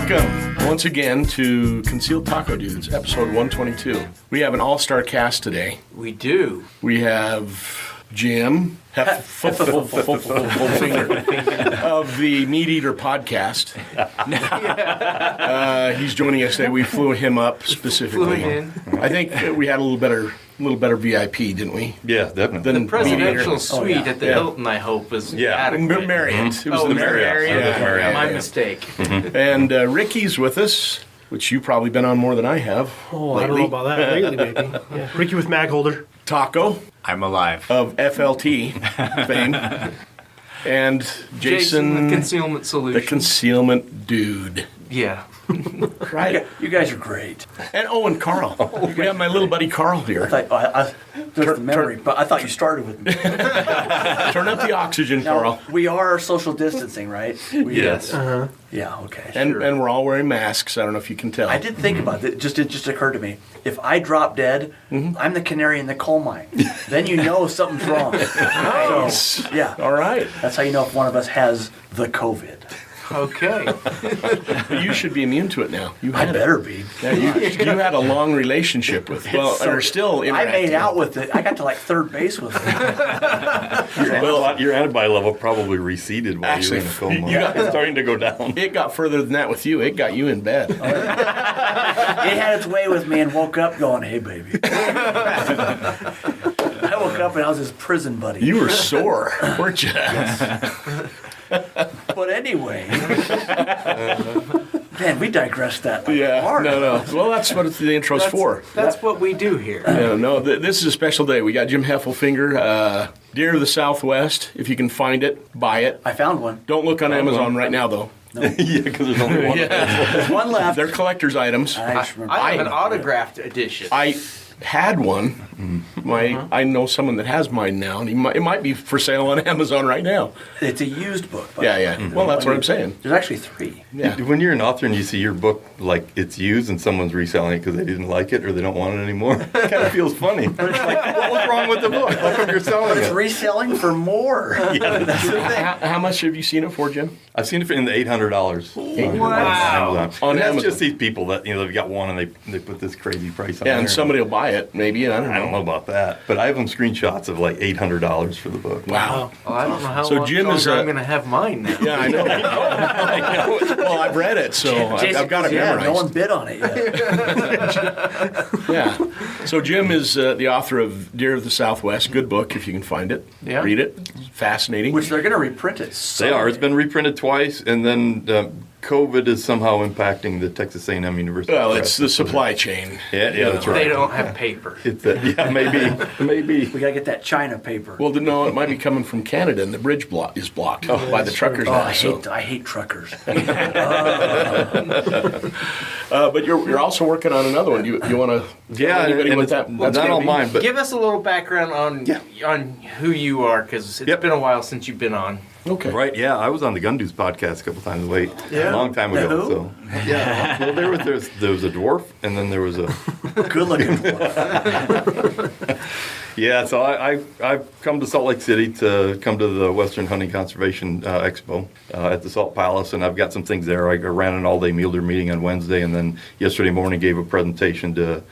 Welcome once again to Concealed Taco Dudes, episode 122. We have an all-star cast today. We do. We have Jim Heffelfinger of the Mediator Podcast. He's joining us today. We flew him up specifically. Flew him in. I think we had a little better VIP, didn't we? Yeah, definitely. Than The presidential Mediator. suite at the Hilton, I hope, was adequate. Marriott. It was the Marriott. Marriott. My mistake. And Ricky's with us, which you've probably been on more than I have. Oh, lately. I don't know about that. Lately, maybe. Yeah. Ricky with Mag Holder. Taco I'm alive. of FLT fame. And Jason the concealment the solution. concealment dude. Yeah. Right? You guys are great. And Carl. We have my little buddy Carl here. There's the memory, but I thought you started with me. Turn up the oxygen, Carl. Now, we are social distancing, right? Yes. Yeah, okay. And Sure. we're all wearing masks. I don't know if you can tell. I did think about it. It just occurred to me. If I drop dead, I'm the canary in the coal mine. Then you know something's wrong. Nice. So, yeah. All right. That's how you know if one of us has the COVID. Okay. You should be immune to it now. You I had it. better be. Yeah, you had a long relationship with, well, So, or still I interacting. made out with it. I got to like third base with it. Your antibody level probably receded while Actually, you were in a coma. you got- It's starting to go down. It got further than that with you. It got you in bed. It had its way with me and woke up going, hey, baby. I woke up and I was his prison buddy. You were sore, weren't you? But anyway, man, we digressed that Yeah. hard. No. Well, that's what the intro's for. That's what we do here. No. This is a special day. We got Jim Heffelfinger, Deer of the Southwest. If you can find it, buy it. I found one. Don't look on Amazon right now, though. Yeah, because there's only one. There's one left. They're collector's items. I just remember. I have an autographed edition. I had one. I know someone that has mine now, and it might be for sale on Amazon right now. It's a used book. But Yeah. Well, that's what I'm saying. There's actually 3. Yeah. When you're an author and you see your book like it's used and someone's reselling it because they didn't like it or they don't want it anymore, it kind of feels funny. Like, what was wrong with the book? How come you're selling But it's it? reselling for more. That's the thing. How much have you seen it for, Jim? I've seen it for in the $800. Wow. On And that's Amazon. just these people that they've got one and they put this crazy price on Yeah, there. and somebody will buy it, maybe. I I don't know about that, but I have them screenshots of like $800 for the book. Wow. Well, I don't know how So long Jim is I'm going to have mine now. Yeah, I know. Well, I've read it, so I've got it Yeah, memorized. no one bid on it yet. Yeah. So Jim is the author of Deer of the Southwest. Good book if you can find it. Yeah. Read it. Fascinating. Which they're going to reprint it. They are. It's been reprinted twice, and then COVID is somehow impacting the Texas A&M University. Well, Press. it's the supply chain. Yeah, that's right. They don't have paper. It's maybe. We got to get that China paper. Well, no, it might be coming from Canada, and the bridge is blocked by the truckers Oh, now. So. I hate truckers. But you're also working on another one. You want to Yeah, anybody and what it's that? that's not gonna on be? mine, but Give us a little background on who you are, because it's been a while since you've been on. Okay. right. Yeah, I was on the Gunnys podcast a couple times. Wait, Yeah. a long time ago. Who? So yeah, well, there was a dwarf, and then there was a. Good looking one. Yeah, so I've come to Salt Lake City to come to the Western Hunting Conservation Expo at the Salt Palace, and I've got some things there. I ran an all-day mule deer meeting on Wednesday, and then yesterday morning gave a presentation to,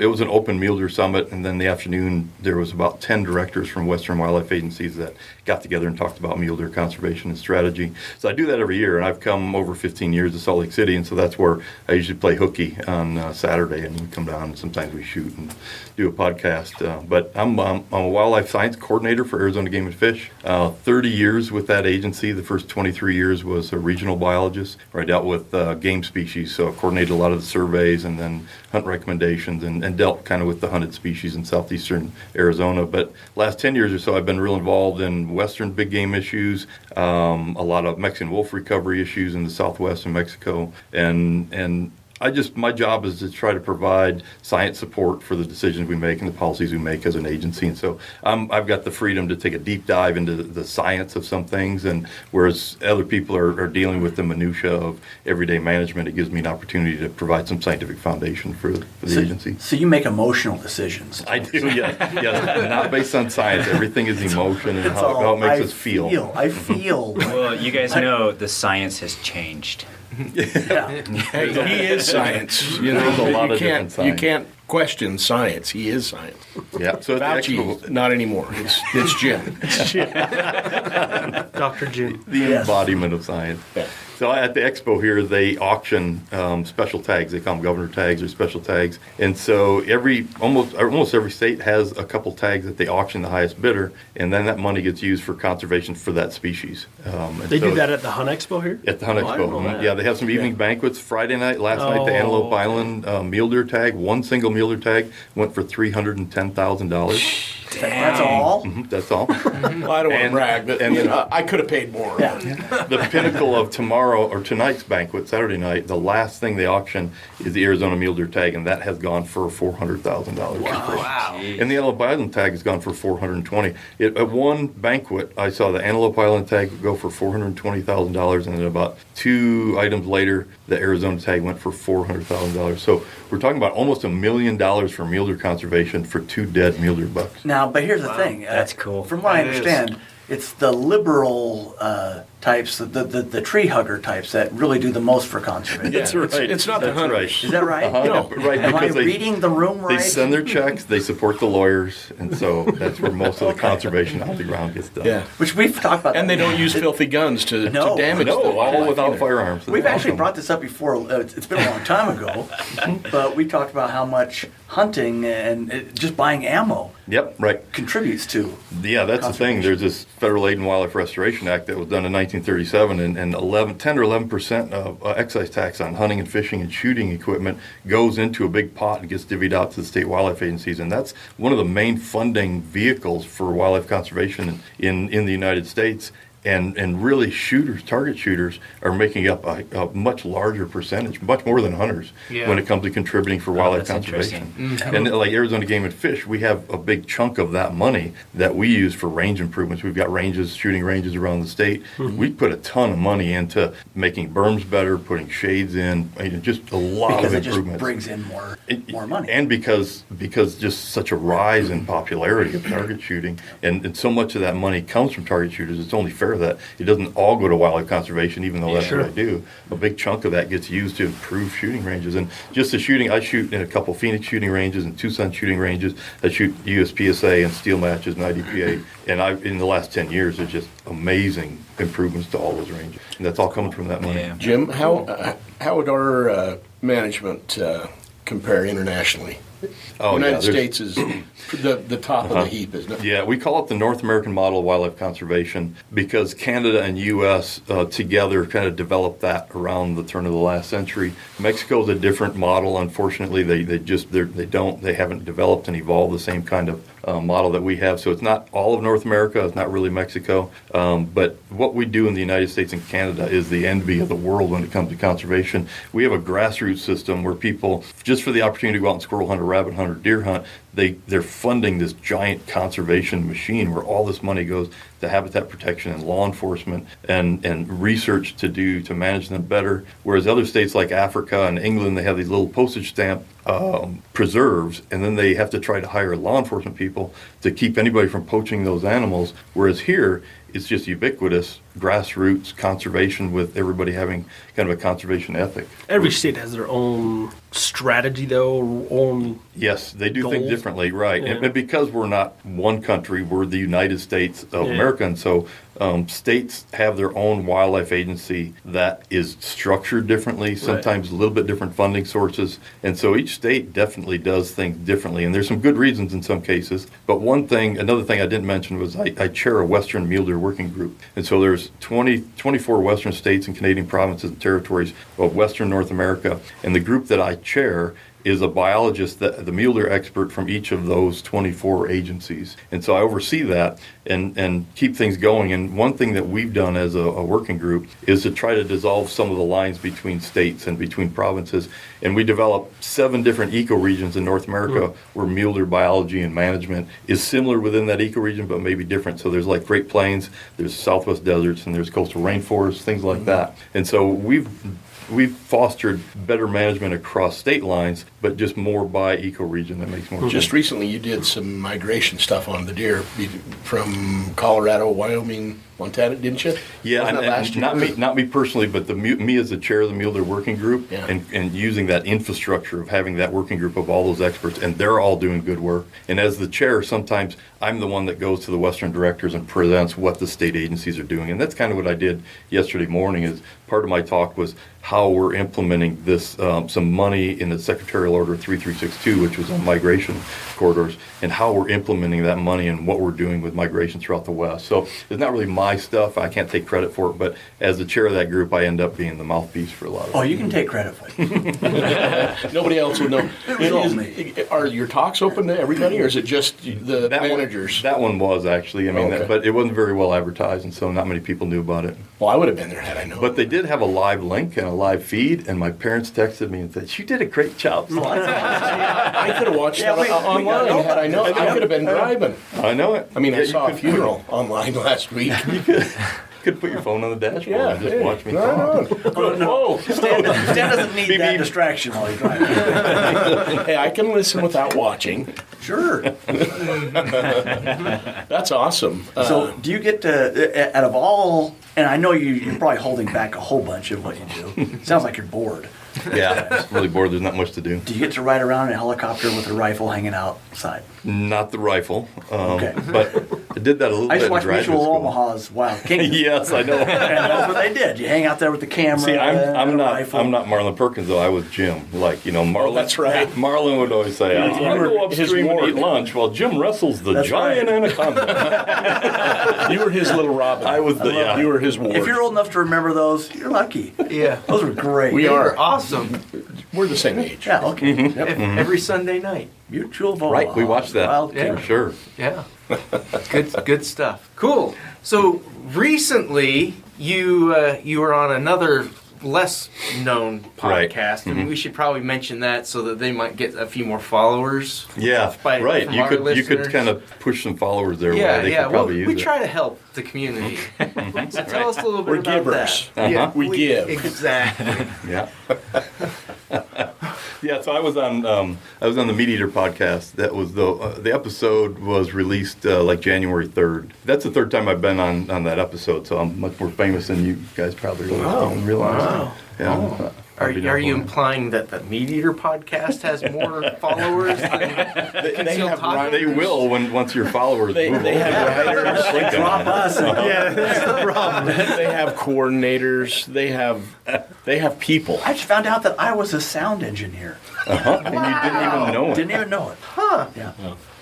it was an open mule deer summit, and then the afternoon there was about 10 directors from Western wildlife agencies that got together and talked about mule deer conservation and strategy. So I do that every year, and I've come over 15 years to Salt Lake City, and so that's where I usually play hooky on Saturday, and we come down, and sometimes we shoot and do a podcast. But I'm a wildlife science coordinator for Arizona Game and Fish. 30 years with that agency. The first 23 years was a regional biologist where I dealt with game species, so I coordinated a lot of the surveys and then hunt recommendations and dealt kind of with the hunted species in southeastern Arizona. But last 10 years or so I've been real involved in western big game issues, a lot of Mexican wolf recovery issues in the southwest of Mexico, and my job is to try to provide science support for the decisions we make and the policies we make as an agency. And so I've got the freedom to take a deep dive into the science of some things, and whereas other people are dealing with the minutia of everyday management, it gives me an opportunity to provide some scientific foundation for the agency. So you make emotional decisions. I do, yes. Not based on science. Everything is emotion and how it makes us feel. I feel. Well, you guys know the science has changed. Yeah. Hey, he is science. You know, There's a lot you of can't different science. you can't question science. He is science. Yeah. So at the Fauci, Expo, not anymore. It's Jim. Dr. Jim. the Yes. embodiment of science. Yeah. So at the Expo here, they auction special tags. They call them governor tags or special tags. And so almost every state has a couple tags that they auction the highest bidder, and then that money gets used for conservation for that species. And They so do that at the Hunt Expo here? at the Hunt Oh, I didn't Expo. know that. Yeah, they have some evening banquets Friday night. Last night, the Oh, Antelope okay. Island mule deer tag, one single mule deer tag went for $310,000. That's all. That's all. Well, I don't want to And- brag, but and- you know, I could have paid more. Yeah. The pinnacle of tomorrow or tonight's banquet, Saturday night, the last thing they auction is the Arizona mule deer tag, and that has gone for $400,000. Wow. And the Antelope Island tag has gone for $420,000. At one banquet, I saw the Antelope Island tag go for $420,000, and then about 2 items later, the Arizona tag went for $400,000. So we're talking about almost $1 million for mule deer conservation for 2 dead mule deer bucks. Now, but here's the thing. That's cool. From what I That is. understand, it's the liberal types, the tree hugger types that really do the most for conservation. That's it's- right. it's not the That's hunters. right. Is that right? Uh-huh. No. Right, Am I because they- reading the room right? They send their checks, they support the lawyers, and so that's where most of the conservation on the ground gets done. Yeah. Which we've talked about. And they don't use filthy guns to No. damage the No, all wildlife without either. firearms. We've It's actually awesome. brought this up before. It's been a long time ago, but we talked about how much hunting and just buying ammo Yep, right. contributes to. Yeah, that's the thing. Conservation. There's this Federal Aid and Wildlife Restoration Act that was done in 1937, and 10 or 11% of excise tax on hunting and fishing and shooting equipment goes into a big pot and gets divvied out to the state wildlife agencies. And that's one of the main funding vehicles for wildlife conservation in the United States. And really target shooters are making up a much larger percentage, much more than hunters, Yeah. when it comes to contributing for wildlife that's conservation. And like Arizona Game and Fish, we have a big chunk of that money that we use for range improvements. We've got shooting ranges around the state. We put a ton of money into making berms better, putting shades in, just a lot Because of it just improvements. brings in more money. And because just such a rise in popularity of target shooting, and so much of that money comes from target shooters, it's only fair that it doesn't all go to wildlife conservation, even though that's what I do. A big chunk of that gets used to improve shooting ranges. And just the shooting, I shoot in a couple Phoenix shooting ranges and Tucson shooting ranges. I shoot USPSA and steel matches and IDPA. And in the last 10 years, there's just amazing improvements to all those ranges. And that's all coming from that money. Yeah. Jim, how would our management compare internationally? Oh, United yeah, there's- States is the top of the heap, isn't it? Yeah, we call it the North American model of wildlife conservation because Canada and U.S. Together kind of developed that around the turn of the last century. Mexico is a different model. Unfortunately, they haven't developed and evolved the same kind of model that we have. So it's not all of North America. It's not really Mexico. But what we do in the United States and Canada is the envy of the world when it comes to conservation. We have a grassroots system where people, just for the opportunity to go out and squirrel hunt or rabbit hunt or deer hunt, they're funding this giant conservation machine where all this money goes to habitat protection and law enforcement and research to manage them better. Whereas other states like Africa and England, they have these little postage stamp preserves, and then they have to try to hire law enforcement people to keep anybody from poaching those animals. Whereas here, it's just ubiquitous grassroots conservation with everybody having kind of a conservation ethic. Every state has their own strategy, though, own. Yes, they do things Goals. differently, right. Yeah. And because we're not one country, we're the United States of Yeah. America, and so states have their own wildlife agency that is structured differently, sometimes a little bit different funding sources, and so each state definitely does things differently, and there's some good reasons in some cases. But another thing I didn't mention was I chair a Western Mule Deer Working Group, and so there's 24 Western states and Canadian provinces and territories of Western North America, and the group that I chair is a biologist, the mule deer expert from each of those 24 agencies. And so I oversee that and keep things going. And one thing that we've done as a working group is to try to dissolve some of the lines between states and between provinces. And we developed 7 different ecoregions in North America where mule deer biology and management is similar within that ecoregion, but maybe different. So there's like Great Plains, there's Southwest deserts, and there's coastal rainforests, things like that. And so we've we've fostered better management across state lines, but just more by ecoregion. That makes more sense. Just recently, you did some migration stuff on the deer from Colorado, Wyoming, Montana, didn't you? Yeah, Wasn't that last year? not me personally, but me as the chair of the Mule Deer Working Group, Yeah. and using that infrastructure of having that working group of all those experts, and they're all doing good work. And as the chair, sometimes I'm the one that goes to the Western directors and presents what the state agencies are doing, and that's kind of what I did yesterday morning. Is part of my talk was how we're implementing this, some money in the Secretarial Order 3362, which was on migration corridors, and how we're implementing that money and what we're doing with migration throughout the West. So it's not really my stuff. I can't take credit for it, but as the chair of that group, I end up being the mouthpiece for a lot of it. Oh, you can take credit for it. Nobody else would know. It was all me. Are your talks open to everybody, or is it just the managers? That one was actually, I mean, Okay. but it wasn't very well advertised, and so not many people knew about it. Well, I would have been there had I known. But they did have a live link and a live feed, and my parents texted me and said, "You did a great job." I could have watched Yeah, that we online got had I known. I could have been driving. I know it. I mean, I Yeah, saw you a funeral online last week. could put your phone on the dashboard Yeah, and just hey, watch me right talk. on. Whoa. Stan doesn't need Beep, that beep. distraction while he's driving. Hey, I can listen without watching. Sure. That's awesome. So, do you get to, out of all, and I know you're probably holding back a whole bunch of what you do. Sounds like you're bored. Yeah, I'm really bored. There's not much to do. Do you get to ride around in a helicopter with a rifle hanging outside? Not the rifle, Okay. but I did that a little I bit just in watched graduate Mutual school. Omaha's Wild Kingdom. Yes, I know. And that's what they did. You hang out there with the camera. See, and I'm a not rifle. Marlon Perkins though. I was Jim. Like Marlon. that's right. Marlon would always say, "I go his upstream and ward. eat lunch while Jim wrestles the That's giant right. anaconda." You were his little Robin. I was the yeah. You were his ward. If you're old enough to remember those, you're lucky. Yeah. Those were great. We are. Awesome. We're the same age. Yeah, okay. Every Sunday night. Mutual Omaha. Right, we watched that Wild Yeah. for sure. Yeah. Good stuff. Cool. So recently you were on another less known Right. podcast, and we should probably mention that so that they might get a few more followers. Yeah, By- right. from You our could listeners. kind of push some followers there. Yeah, where they yeah. could Well, probably use we it. try to help the community. So tell us a little bit We're about givers. that. Uh-huh. We give. Exactly. Yeah. Yeah, so I was on the Mediator podcast. That was the episode was released like January 3rd. That's the third time I've been on that episode, so I'm much more famous than you guys probably realize. Wow. Yeah. Are you implying that the Mediator podcast has more followers than They Concealed have Taco? They will once your followers They move have over. writers. Drop us. They have coordinators. They have people. I just found out that I was a sound engineer. And you didn't even know it. Didn't even know it. Huh. Yeah.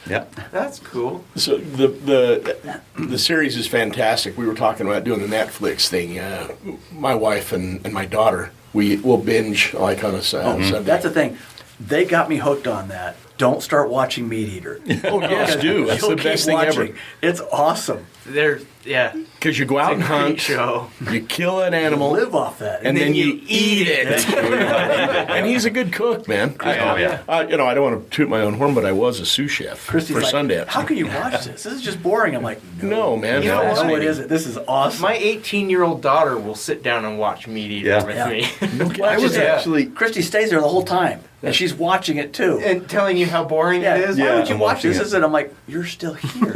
Yeah. That's cool. So the series is fantastic. We were talking about doing the Netflix thing. My wife and my daughter, we'll binge like on a Sunday. That's the thing. They got me hooked on that. Don't start watching Meat Eater. Oh yes, do. That's You'll the best keep thing ever. watching. It's awesome. Yeah. Because you go out and It's a great hunt, show. you kill an animal, Live off that. and then you eat it. And he's a good cook, man. Oh, yeah. I don't want to toot my own horn, but I was a sous chef Christy's for like, Sundance. how can you watch this? This is just boring. I'm like, No, man. You know that's what? no, it fascinating. isn't. This is awesome. My 18-year-old daughter will sit down and watch Meat Eater Yeah. with Yeah. me. I was Yeah. actually Christy stays there the whole time, and she's watching it too. And telling you how boring Yeah, it is. why Yeah, would you I'm watch watching this? it. And I'm like, you're still here.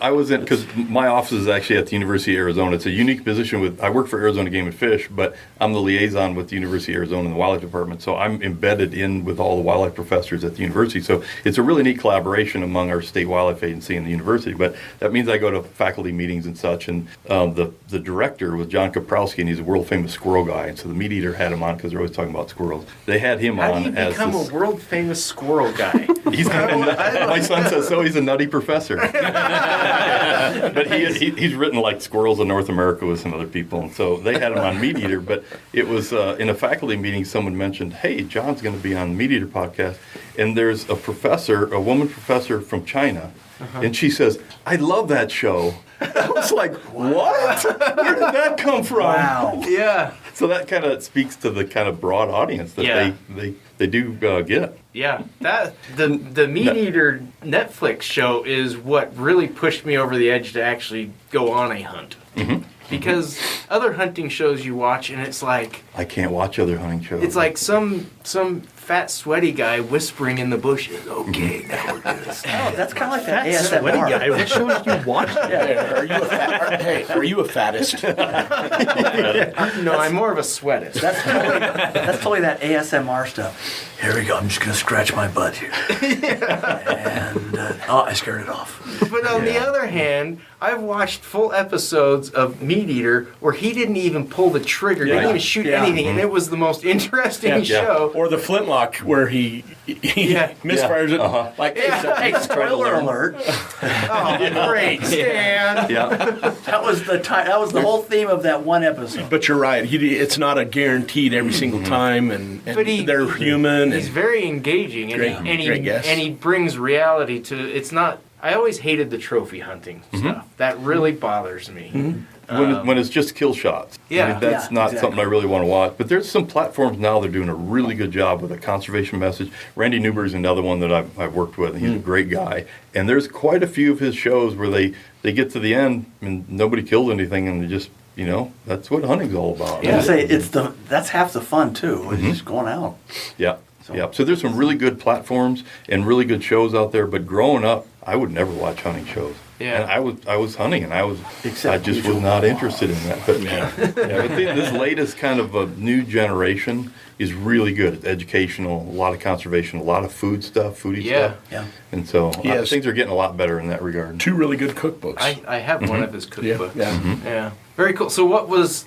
I was in, because my office is actually at the University of Arizona. It's a unique position I work for Arizona Game and Fish, but I'm the liaison with the University of Arizona in the wildlife department. So I'm embedded in with all the wildlife professors at the university. So it's a really neat collaboration among our state wildlife agency and the university. But that means I go to faculty meetings and such. And the director was John Kaprowski, and he's a world famous squirrel guy. And so the Meat Eater had him on because they're always talking about squirrels. They had him How on do you as become this, a world famous squirrel guy? He's my son says so. He's a nutty professor, but he's written like Squirrels in North America with some other people, and so they had him on Meat Eater. But it was in a faculty meeting. Someone mentioned, "Hey, John's going to be on Meat Eater podcast," and there's a woman professor from China, and she says, "I love that show." I was like, "What? Where did that come from?" Wow. Yeah. So that kind of speaks to the kind of broad audience that Yeah. they do get. Yeah, that the Meat Eater Netflix show is what really pushed me over the edge to actually go on a hunt. because other hunting shows you watch, and it's like I can't watch other hunting shows. it's like some fat sweaty guy whispering in the bushes. Okay, now we're doing this. Oh, that's kind of like that That sweaty ASMR. guy. What show did you watch? Are you a fattest? No, I'm more of a sweatist. That's totally that ASMR stuff. Here we go. I'm just gonna scratch my butt here, and I scared it off. But on the other hand, I've watched full episodes of Meat Eater where he didn't even pull the trigger, didn't even shoot anything, and it was the most interesting show. Or the flintlock where he misfires it. Like, Hey, spoiler alert! Oh, great, Stan! Yeah. That was the whole theme of that one episode. but you're right. It's not a guaranteed every single time, and But they're human. He's And very engaging, and, Great guest. and he brings reality to. It's not. I always hated the trophy hunting stuff. That really bothers me. When it's just kill shots. Yeah. I mean, that's Yeah, not exactly. something I really want to watch. But there's some platforms now that are doing a really good job with a conservation message. Randy Newberg's another one that I've worked with. He's a great guy. And there's quite a few of his shows where they get to the end and nobody killed anything, and they just, that's what hunting's all about. I say that's half the fun too. It's just going out. Yeah. So there's some really good platforms and really good shows out there. But growing up, I would never watch hunting shows. Yeah. And I was hunting, and I Except just you was not interested in that. But but this latest kind of a new generation is really good. It's educational, a lot of conservation, a lot of food stuff, foodie stuff. Yeah. And so Yes. things are getting a lot better in that regard. 2 really good cookbooks. I have one of his cookbooks. Yeah. Yeah. Very cool. So what was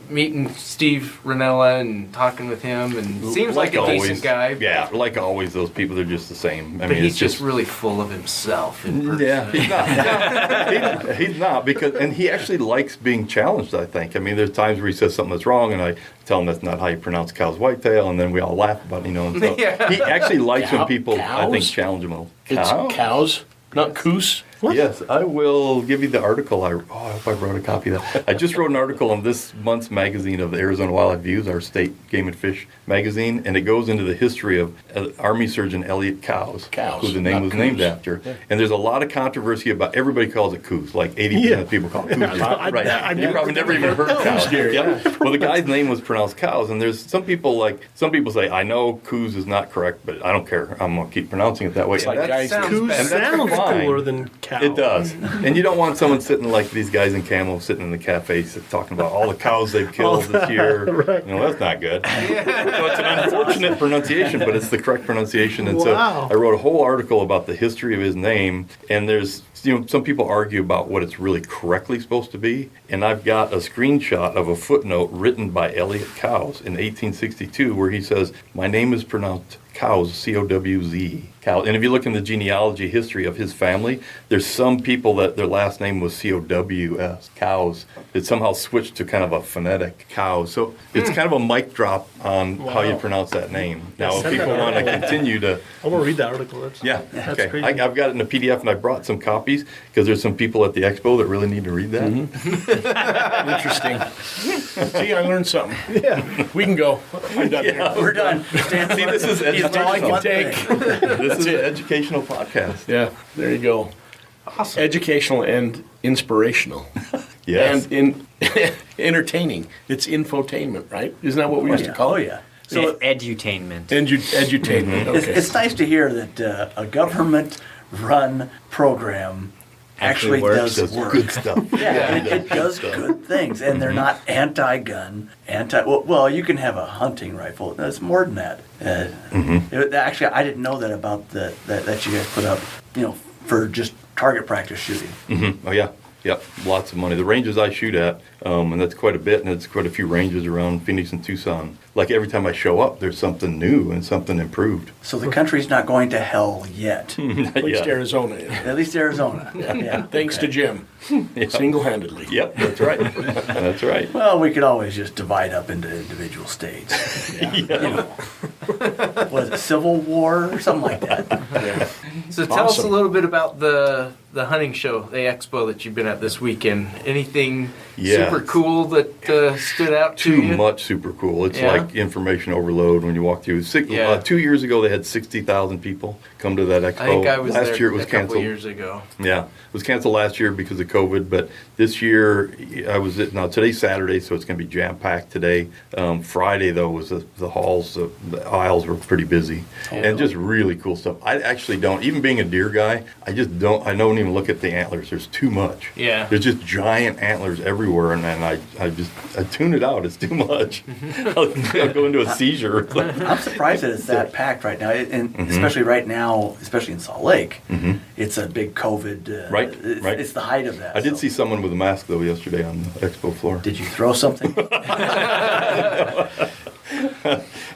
meeting Steve Ranella and talking with him, and seems like a decent guy. Yeah, like always, those people, they're just the same. I But mean, he's it's just really full of himself in person. Yeah, he's not and he actually likes being challenged, I think. I mean, there's times where he says something that's wrong, and I tell him that's not how you pronounce cow's whitetail, and then we all laugh about it, And so Yeah. he actually likes when people, I think, Cows? challenge him a little. It's Cow? cows, not coos. Yes, I will give you the article. I hope I wrote a copy of that. I just wrote an article on this month's magazine of the Arizona Wildlife Views, our state game and fish magazine, and it goes into the history of Army Surgeon Elliot Cows, who the name not was named coos. after. And there's a lot of controversy about, everybody calls it coos, like 80% of people call it coos. Right. You probably never even heard cows. Yep. Well, the guy's name was pronounced cows, and there's some people say, I know coos is not correct, but I don't care. I'm going to keep pronouncing it that way. It's like guys, sounds Coos bad. sounds fine. cooler than cow. It does. And you don't want someone sitting like these guys in camo sitting in the cafe talking about all the cows they've killed this year. Right. That's not good. So it's an unfortunate pronunciation, but it's the correct pronunciation. And Wow. so I wrote a whole article about the history of his name. And there's, some people argue about what it's really correctly supposed to be. And I've got a screenshot of a footnote written by Elliot Cows in 1862 where he says, my name is pronounced Cows, C-O-W-Z. Cows. And if you look in the genealogy history of his family, there's some people that their last name was C-O-W-S, Cows. It somehow switched to kind of a phonetic Cows. So it's kind of a mic drop on how you pronounce that name. Now, if send people that want to continue to... I want to read that article. That's Yeah, okay. crazy. I've got it in a PDF, and I brought some copies because there's some people at the Expo that really need to read that. interesting. See, I learned something. Yeah, we can go. I'm done here. We're done. See, this is That's all I educational. can take. This is an educational podcast. Yeah, there you go. Awesome. Educational and inspirational. Yes. And entertaining. It's infotainment, right? Isn't that what we used to call Oh it? yeah. So So edutainment. Edutainment. Okay. it's nice to hear that a government-run program actually works. does work. Good stuff. Yeah, it does good things, and they're not anti-gun, Well, you can have a hunting rifle. That's more than that. Actually, I didn't know that about that you guys put up. For just target practice shooting. Oh, yeah. Yep, lots of money. The ranges I shoot at, and that's quite a bit, and it's quite a few ranges around Phoenix and Tucson. Like every time I show up, there's something new and something improved. So the country's not going to hell yet. At least Yeah. Arizona is. At least Arizona. Yeah. Thanks to Jim. Single-handedly. Yep, that's right. That's right. Well, we could always just divide up into individual states. What is it, Civil War or something like that? Yeah. So tell us a Awesome. little bit about the the hunting show, the expo that you've been at this weekend. Anything Yeah. super cool that stood out to Too you? much super cool. It's Yeah? like information overload when you walk through. 2 years ago, they had 60,000 people come to that expo. I think I was last there year it was a couple canceled. years ago. Yeah, it was canceled last year because of COVID, but this year now today's Saturday, so it's going to be jam-packed today. Friday, though, was the halls, the aisles were pretty busy. And just really cool stuff. I actually don't, even being a deer guy, I don't even look at the antlers. There's too much. Yeah. There's just giant antlers everywhere, and I tune it out. It's too much. I'll go into a seizure. I'm surprised that it's that packed right now, and especially right now, especially in Salt Lake. It's a big COVID. Right. It's the height of that. I did see someone with a mask, though, yesterday on the expo floor. Did you throw something?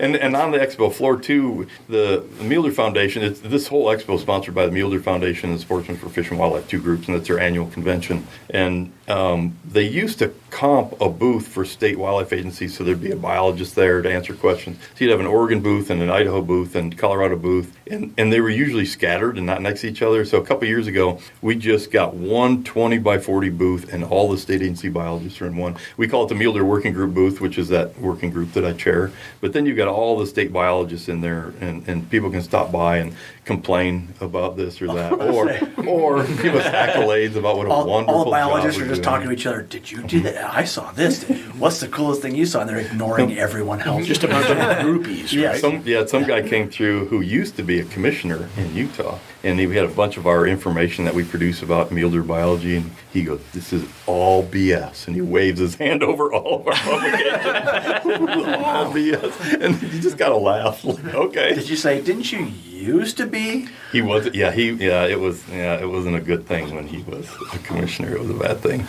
And on the expo floor too, the Mueller Foundation. This whole expo is sponsored by the Mueller Foundation and Sportsmen for Fish and Wildlife, two groups, and it's their annual convention. And they used to comp a booth for state wildlife agencies, so there'd be a biologist there to answer questions. So you'd have an Oregon booth and an Idaho booth and Colorado booth, and they were usually scattered and not next to each other. So a couple years ago, we just got one 20 by 40 booth, and all the state agency biologists are in one. We call it the Mueller Working Group booth, which is that working group that I chair. But then you've got all the state biologists in there, and people can stop by and complain about this or that, or give us accolades about what a wonderful all the biologists job are we're just doing. talking to each other. Did you do that? I saw this. What's the coolest thing you saw? And they're ignoring everyone else. Just a bunch of groupies, Yeah. right? Some guy came through who used to be a commissioner in Utah, and we had a bunch of our information that we produce about Mueller biology, and he goes, "This is all BS," and he waves his hand over all of our publications. All BS, and you just gotta laugh. Like, okay. Did you say? Didn't you used to be? He wasn't. It wasn't a good thing when he was a commissioner. It was a bad thing.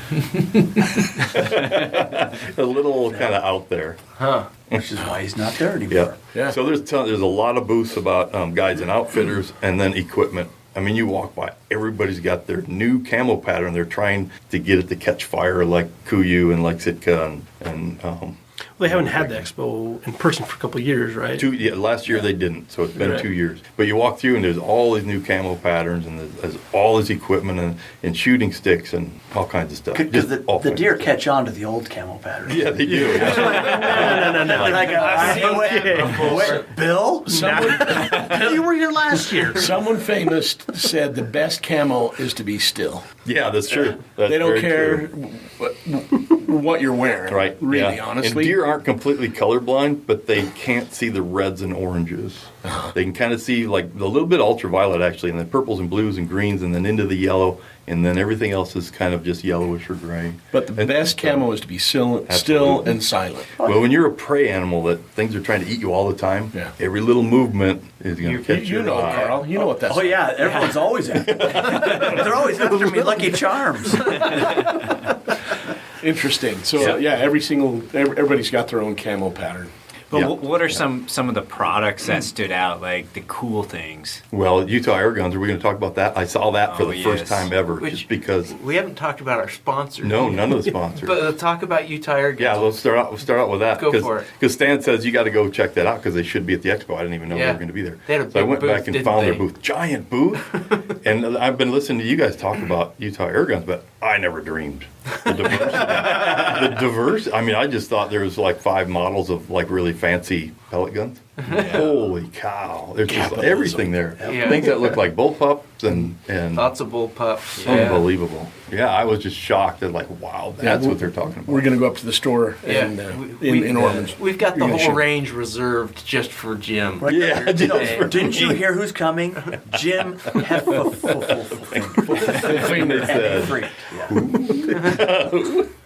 A little kind of out there. Huh. Which is why he's not there anymore. Yeah. So there's a lot of booths about guides and outfitters, and then equipment. I mean, you walk by, everybody's got their new camo pattern. They're trying to get it to catch fire like Kuyu and like Sitka and Well, they haven't had the expo in person for a couple of years, right? last year they didn't, so it's been Right. 2 years. But you walk through and there's all these new camo patterns, and there's all this equipment and shooting sticks and all kinds of stuff. Because Just all the kinds deer of stuff. catch on to the old camo pattern. Yeah, they do. Yeah. No. Like, wait, Bill? You were here last year. Someone famous said the best camo is to be still. Yeah, that's true. That's They don't very care true. what you're wearing. Right. Really, yeah. honestly. And deer aren't completely colorblind, but they can't see the reds and oranges. They can kind of see like a little bit ultraviolet actually, and then purples and blues and greens, and then into the yellow, and then everything else is kind of just yellowish or gray. But the best camo is to be still Absolutely. and silent. Well, when you're a prey animal that things are trying to eat you all the time, Yeah. every little movement is going to catch You your know, eye. Carl. You know what that's Oh, yeah. Everyone's always after me. They're always after me, Lucky Charms. interesting. So, yeah, everybody's got their own camo pattern. But Yeah. what are some of the products that stood out, like the cool things? Well, Utah Air Guns, are we going to talk about that? I saw that for Oh, the first yes. time ever, Which- just because. We haven't talked about our sponsors. No, none of the sponsors. But talk about Utah Air Guns. Yeah, we'll start out with that. Go for it. Because Stan says you got to go check that out because they should be at the expo. I didn't even know they Yeah. were going to be there. They had a So I big went booth, back and didn't found their they? booth, giant booth. And I've been listening to you guys talk about Utah Air Guns, but I never dreamed the diversity. I mean, I just thought there was like 5 models of like really fancy pellet guns. Holy cow! There's just Capitalism. everything there. Yeah. Things that look like bullpups and Lots of bull pups. Yeah. unbelievable. Yeah, I was just shocked at like, wow, that's what they're talking about. We're going to go up to the store Yeah. and, We- in Ormond. We've got the You're gonna whole show- range reserved just for Jim. Right Yeah, there. just No, for didn't you hear who's coming? Jim They said.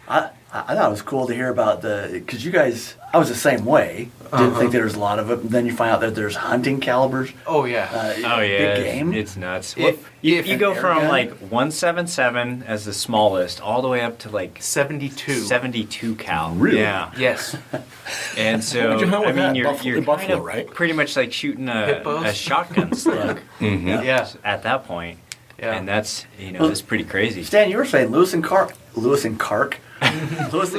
I thought it was cool to hear about because you guys, I was the same way. Didn't think there was a lot of it. And then you find out that there's hunting calibers. Oh, yeah. Oh yeah, Big game. it's nuts. If You go an air from gun- like 177 as the smallest, all the way up to like 72. 72 cal. Really? Yeah. Yes. And so Where'd you hunt I with mean, that? you're Buffalo- you're in kind Buffalo, of right? pretty much like shooting a Hippos? shotgun slug. Yeah. At that point. Yeah. And that's that's pretty crazy. Stan, you were saying Lewis and Clark. Lewis and Carl. And Lewis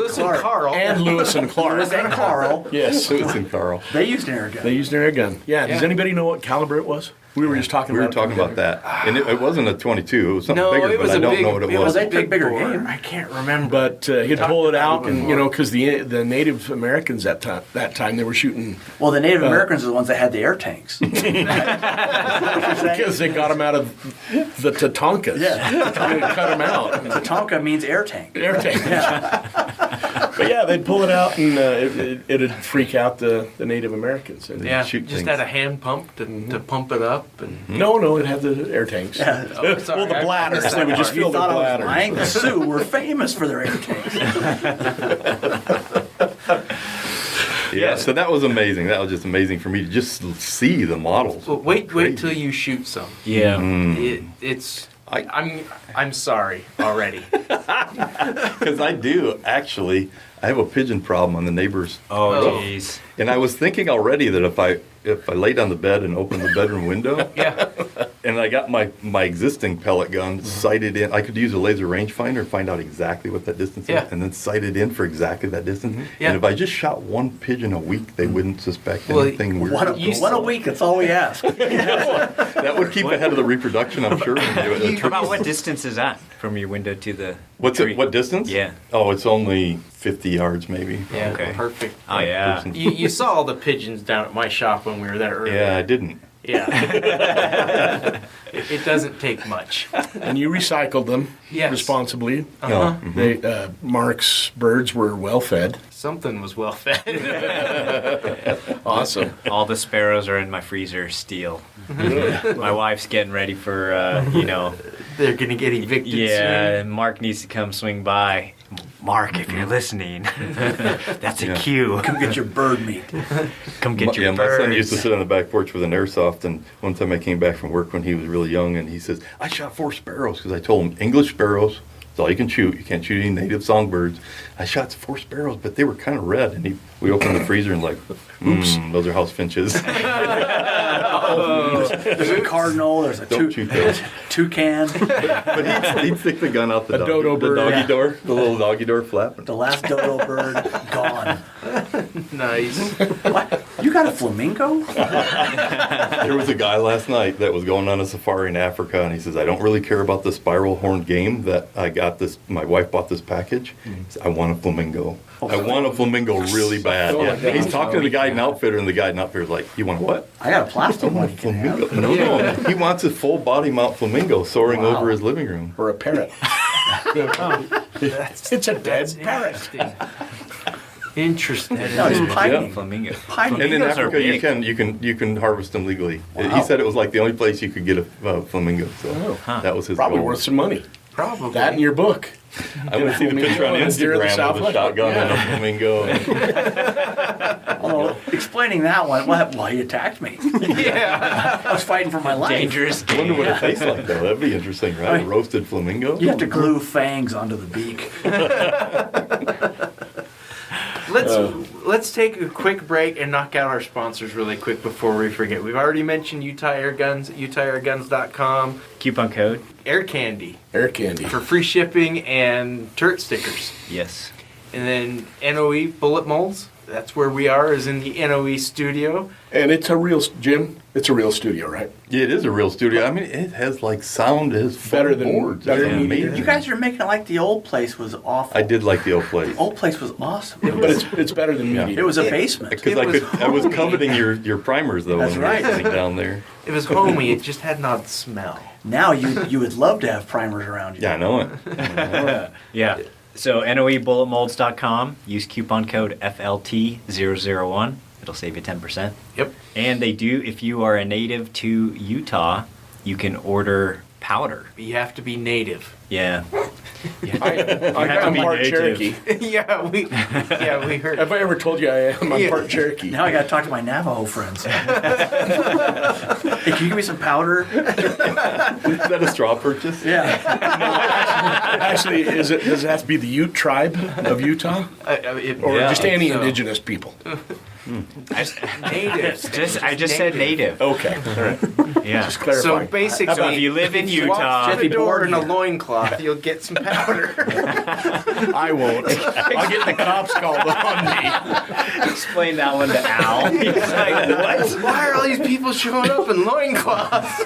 and Clark. Lewis and Carl. Yes. Suits and Carl. They used an air gun. They used an air gun. Yeah. Does Yeah. anybody know what caliber it was? We were just talking We were about talking about that. And it wasn't a 22. It was something bigger, it was but I a don't big, know what it it was. was a They took big bigger bore. game. I can't remember. But he'd pull it out, and because the Native Americans that time they were shooting Well, the Native Americans are the ones that had the air tanks. because they got them out of the Tatankas. Yeah. They cut them out. Tatanka means air tank. Air tank. But yeah, they'd pull it out, and it'd freak out the Native Americans. And yeah, shoot just things. had a hand pump to pump it up. And No, it had the air tanks. oh, sorry, Well, the I bladders. missed They that would just part. fill You the thought I was bladders. lying? The Sioux were famous for their air tanks. Yeah, so that was amazing. That was just amazing for me to just see the models. Well, wait Crazy. till you shoot some. Yeah. It's. I- I'm sorry already. Because I do, actually. I have a pigeon problem on the neighbors. Oh, jeez. And I was thinking already that if I laid on the bed and opened the bedroom window, Yeah. and I got my existing pellet gun sighted in, I could use a laser rangefinder and find out exactly what that distance Yeah. is, and then sight it in for exactly that distance. Yeah. And if I just shot one pigeon a week, they wouldn't suspect Well, anything weird. One a week, that's all we ask. That would keep ahead of the reproduction, I'm sure. About what distance is that from your window to the What's tree? it? What distance? Yeah. Oh, it's only 50 yards, maybe. Yeah. Okay. Perfect. Oh, yeah. Person. You saw all the pigeons down at my shop when we were there earlier. Yeah, I didn't. Yeah. it doesn't take much. And you recycled them Yes. responsibly. Uh-huh. They Mark's birds were well fed. Something was well fed. Awesome. All the sparrows are in my freezer still. My wife's getting ready for, They're gonna get evicted yeah, soon. Mark needs to come swing by. Mark, if you're listening, that's a Yeah. cue. Come get your bird meat. Come get your Yeah, my son used to birds. sit on the back porch with an airsoft, and one time I came back from work when he was really young, and he says, I shot 4 sparrows, because I told him, English sparrows, that's all you can shoot. You can't shoot any native songbirds. I shot 4 sparrows, but they were kind of red, and we opened the freezer and oops, those are house finches. There's a cardinal, there's a Don't shoot those. toucan, But he'd stick the gun out the A dodo bird. doggy Yeah. door, the little doggy door flap. the last dodo bird gone. Nice. What? You got a flamingo? There was a guy last night that was going on a safari in Africa, and he says, I don't really care about the spiral horned game that I got this, my wife bought this package. He said, I want a flamingo. I want a flamingo really bad. Oh my Yeah. God. He's talking to the guide and outfitter, and the guide and outfitter's like, you want a what? I got a plastic I one want you a can have. flamingo. No, he wants a full body mount flamingo soaring Wow. over his living room. Or a parrot. It's a dead parrot. Interesting. No, he's pining. Flamingo. Pining. And in Flamingos are Africa, big. you can harvest them legally. Wow. He said it was like the only place you could get a flamingo. So Oh. that was his Probably goal. worth some money. Probably. That in your book. I want to see the picture on Flamingo deer in the Instagram of a Southwest. shotgun and a Yeah. flamingo. Although, explaining that one, well, he attacked me. Yeah. I was fighting for my life. Dangerous I wonder game. what it tastes like, though. That'd be interesting, right? Right. A roasted flamingo? You have to glue fangs onto the beak. Let's take a quick break and knock out our sponsors really quick before we forget. We've already mentioned Utah Air Guns at UtahAirGuns.com. Coupon code? Air Candy Air candy. for free shipping and turret stickers. Yes. And then NOE Bullet Molds. That's where we are, is in the NOE studio. And it's a real, Jim, it's a real studio, right? Yeah, it is a real studio. I mean, it has like sound. It has Better full than- boards. better It's than amazing. You guys are making it like the old place was awful. I did like the old place. The old place was awesome. But it's better than Yeah. meat. It was a basement. Because It I was was coveting your primers, though, That's when we were right. sitting down there. It was homey. It just had an odd smell. Now you would love to have primers around you. Yeah, I know it. Yeah. So noebulletmolds.com. Use coupon code FLT001. It'll save you 10%. Yep. And they do, if you are a native to Utah, you can order powder. You have to be native. Yeah. I'm be part native. Cherokee. yeah, we heard. Have I ever told you I am? I'm Yeah. part Cherokee. Now I got to talk to my Navajo friends. Hey, can you give me some powder? Is that a straw purchase? Yeah. Actually, does it have to be the Ute tribe of Utah? Or Or Yeah, just any so. indigenous people? Natives. I just said native. Okay, all right. Yeah. Just clarifying. So basically, So if you live in if you walk Utah- through the door in a Born loincloth, you'll get some powder. I won't. I'll get the cops called on me. Explain that one to Al. He's like, what? Why are all these people showing up in loincloths?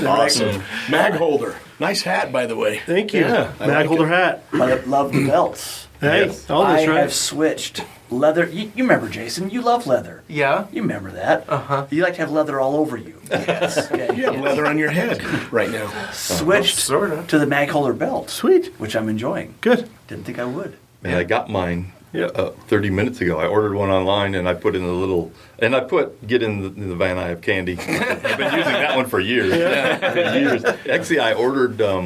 Awesome. Mag holder. Nice hat, by the way. Thank you. Yeah, I Mag like holder it. hat. But I love the belts. Hey, Yes. oh, that's I right. have switched leather. You remember, Jason? You love leather. Yeah. You remember that. Uh-huh. You like to have leather all over you. Yes. Okay. You have leather on your head right now. Switched Sorta. to the mag holder belt. Sweet. Which I'm enjoying. Good. Didn't think I would. And I got mine Yeah. 30 minutes ago. I ordered one online and I put in a little, and I put, get in the van, I have candy. I've been using that one for years. Years. Actually, I ordered a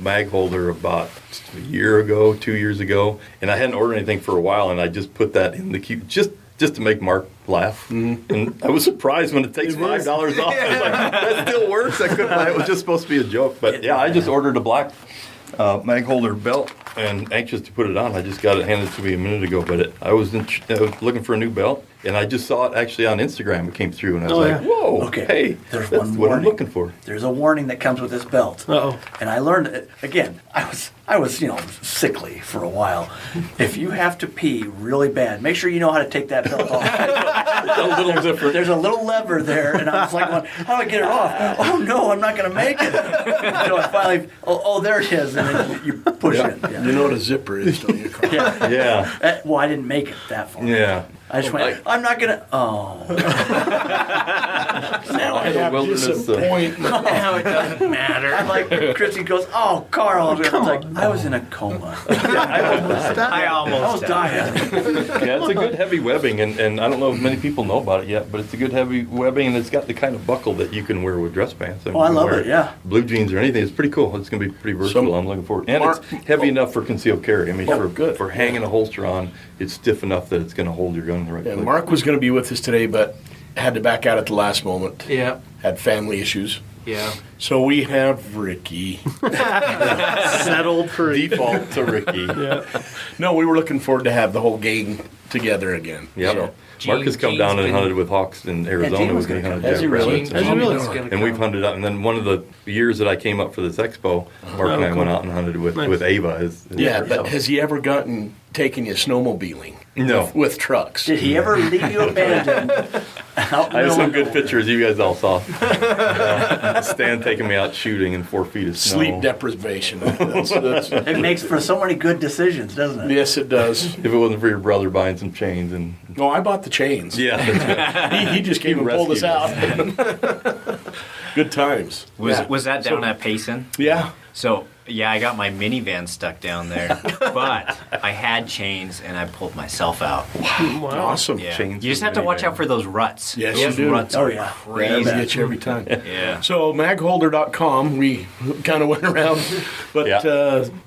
mag holder about a year ago, 2 years ago, and I hadn't ordered anything for a while, and I just put that in the queue just to make Mark laugh. And I was surprised when it takes $5 off. I was like, that still works. I couldn't buy it. It was just supposed to be a joke. But yeah, I just ordered a black mag holder belt and anxious to put it on. I just got it handed to me a minute ago, but I was looking for a new belt, and I just saw it actually on Instagram. It came through, and I was like, yeah. whoa, Okay. hey, There's that's one what I'm warning. looking for. There's a warning that comes with this belt. Uh-oh. And I learned it again. I was sickly for a while. If you have to pee really bad, make sure you know how to take that belt off. A little different. There's a little lever there, and I was like, how do I get it off? Oh no, I'm not going to make it. So I finally, there it is, and then you push it. Yeah. You know what a zipper is, don't you, Carl? Yeah. Yeah, Well, I didn't make it that far. yeah. I just went, I'm not going to, Now I have wilderness, disappointment. Now it doesn't matter. I'm like, Christy goes, oh, Carl. I was like, I was in a coma. I I almost was died. dying. Yeah, it's a good heavy webbing, and I don't know if many people know about it yet, but it's a good heavy webbing, and it's got the kind of buckle that you can wear with dress pants. Oh, I you can love wear it, yeah. Blue jeans or anything. It's pretty cool. It's going to be pretty versatile. I'm looking forward. And it's heavy enough for concealed carry. I mean, for hanging a holster on, it's stiff enough that it's going to hold your gun in the right Yeah, place. Mark was going to be with us today, but had to back out at the last moment. Yeah. Had family issues. Yeah. So we have Ricky. Settled for Default to Ricky. Yeah. No, we were looking forward to have the whole gang together again. Yep. So, Mark has come down and Gene's hunted with hawks in Arizona. Gene was He gonna hunted come. Has he jackrabbits really? and- Has he really? And we've hunted up, and then one of the years that I came up for this expo, Mark and I went out and hunted with Ava. His yeah, but has he ever taken you snowmobiling? No. With trucks. Did he ever leave you abandoned? Out I have some in the good pictures you guys all saw. Stan taking me out shooting in 4 feet of snow. Sleep deprivation. It makes for so many good decisions, doesn't it? Yes, it does. If it wasn't for your brother buying some chains and No, I bought the chains. yeah, that's right. He just came and pulled us rescued out. Good times. Was that down at Payson? Yeah. So, yeah, I got my minivan stuck down there, but I had chains and I pulled myself out. Awesome. Yeah. Chains You just in have to the watch minivan. out for those ruts. Yes, those you do. ruts Oh, are yeah. They crazy. get you every time. Yeah. So magholder.com, we kind of went around, but Yeah.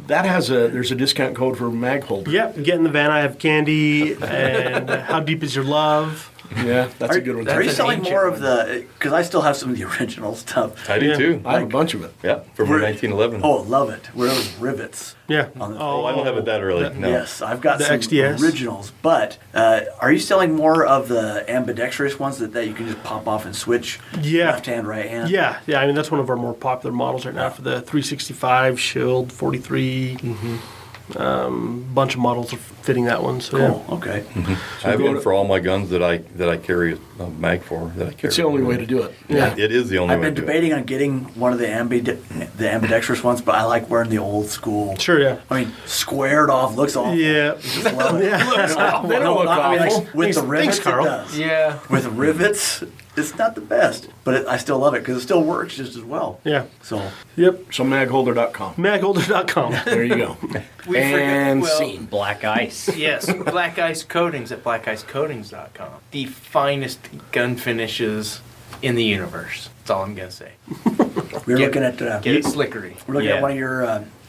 that has there's a discount code for magholder. Yep. Get in the van. I have candy. And how deep is your love? Yeah, that's a good one. Are you an selling ancient more one. of the? Because I still have some of the original stuff. I do Yeah. too. I have a bunch of it. Yeah, from We're- 1911. Oh, love it. Where it was rivets. Yeah. On the Oh, I don't have it that early. No. Yes, I've got The some XDS? originals. But are you selling more of the ambidextrous ones that you can just pop off and switch? Yeah. Left hand, right hand. Yeah. I mean, that's one of our more popular models right now for the 365, Shield, 43. Bunch of models are fitting that one. So Cool. Okay. I have one for all my guns that I carry a mag for. That I carry. It's the only way to do it. Yeah. It is the only I've way been to do it. debating on getting one of the ambidextrous ones, but I like wearing the old school. Sure. Yeah. I mean, squared off looks awful. Yeah. Just love it. They don't look I mean, awful. like, with the rivets, Thanks, Carl. it does. Yeah. With rivets, it's not the best, but I still love it because it still works just as well. Yeah. So Yep. So magholder.com. Magholder.com. There you go. We and forget- well, scene. Black ice. Yes, Black Ice Coatings at blackicecoatings.com. The finest gun finishes in the universe. That's all I'm gonna say. we're Get- looking at Get it slickery. we're looking Yeah. at one of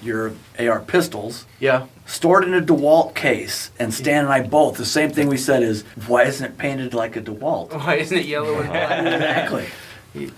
your AR pistols Yeah. stored in a DeWalt case, and Stan and I both the same thing we said is why isn't it painted like a DeWalt? Why isn't it yellow and black? Exactly.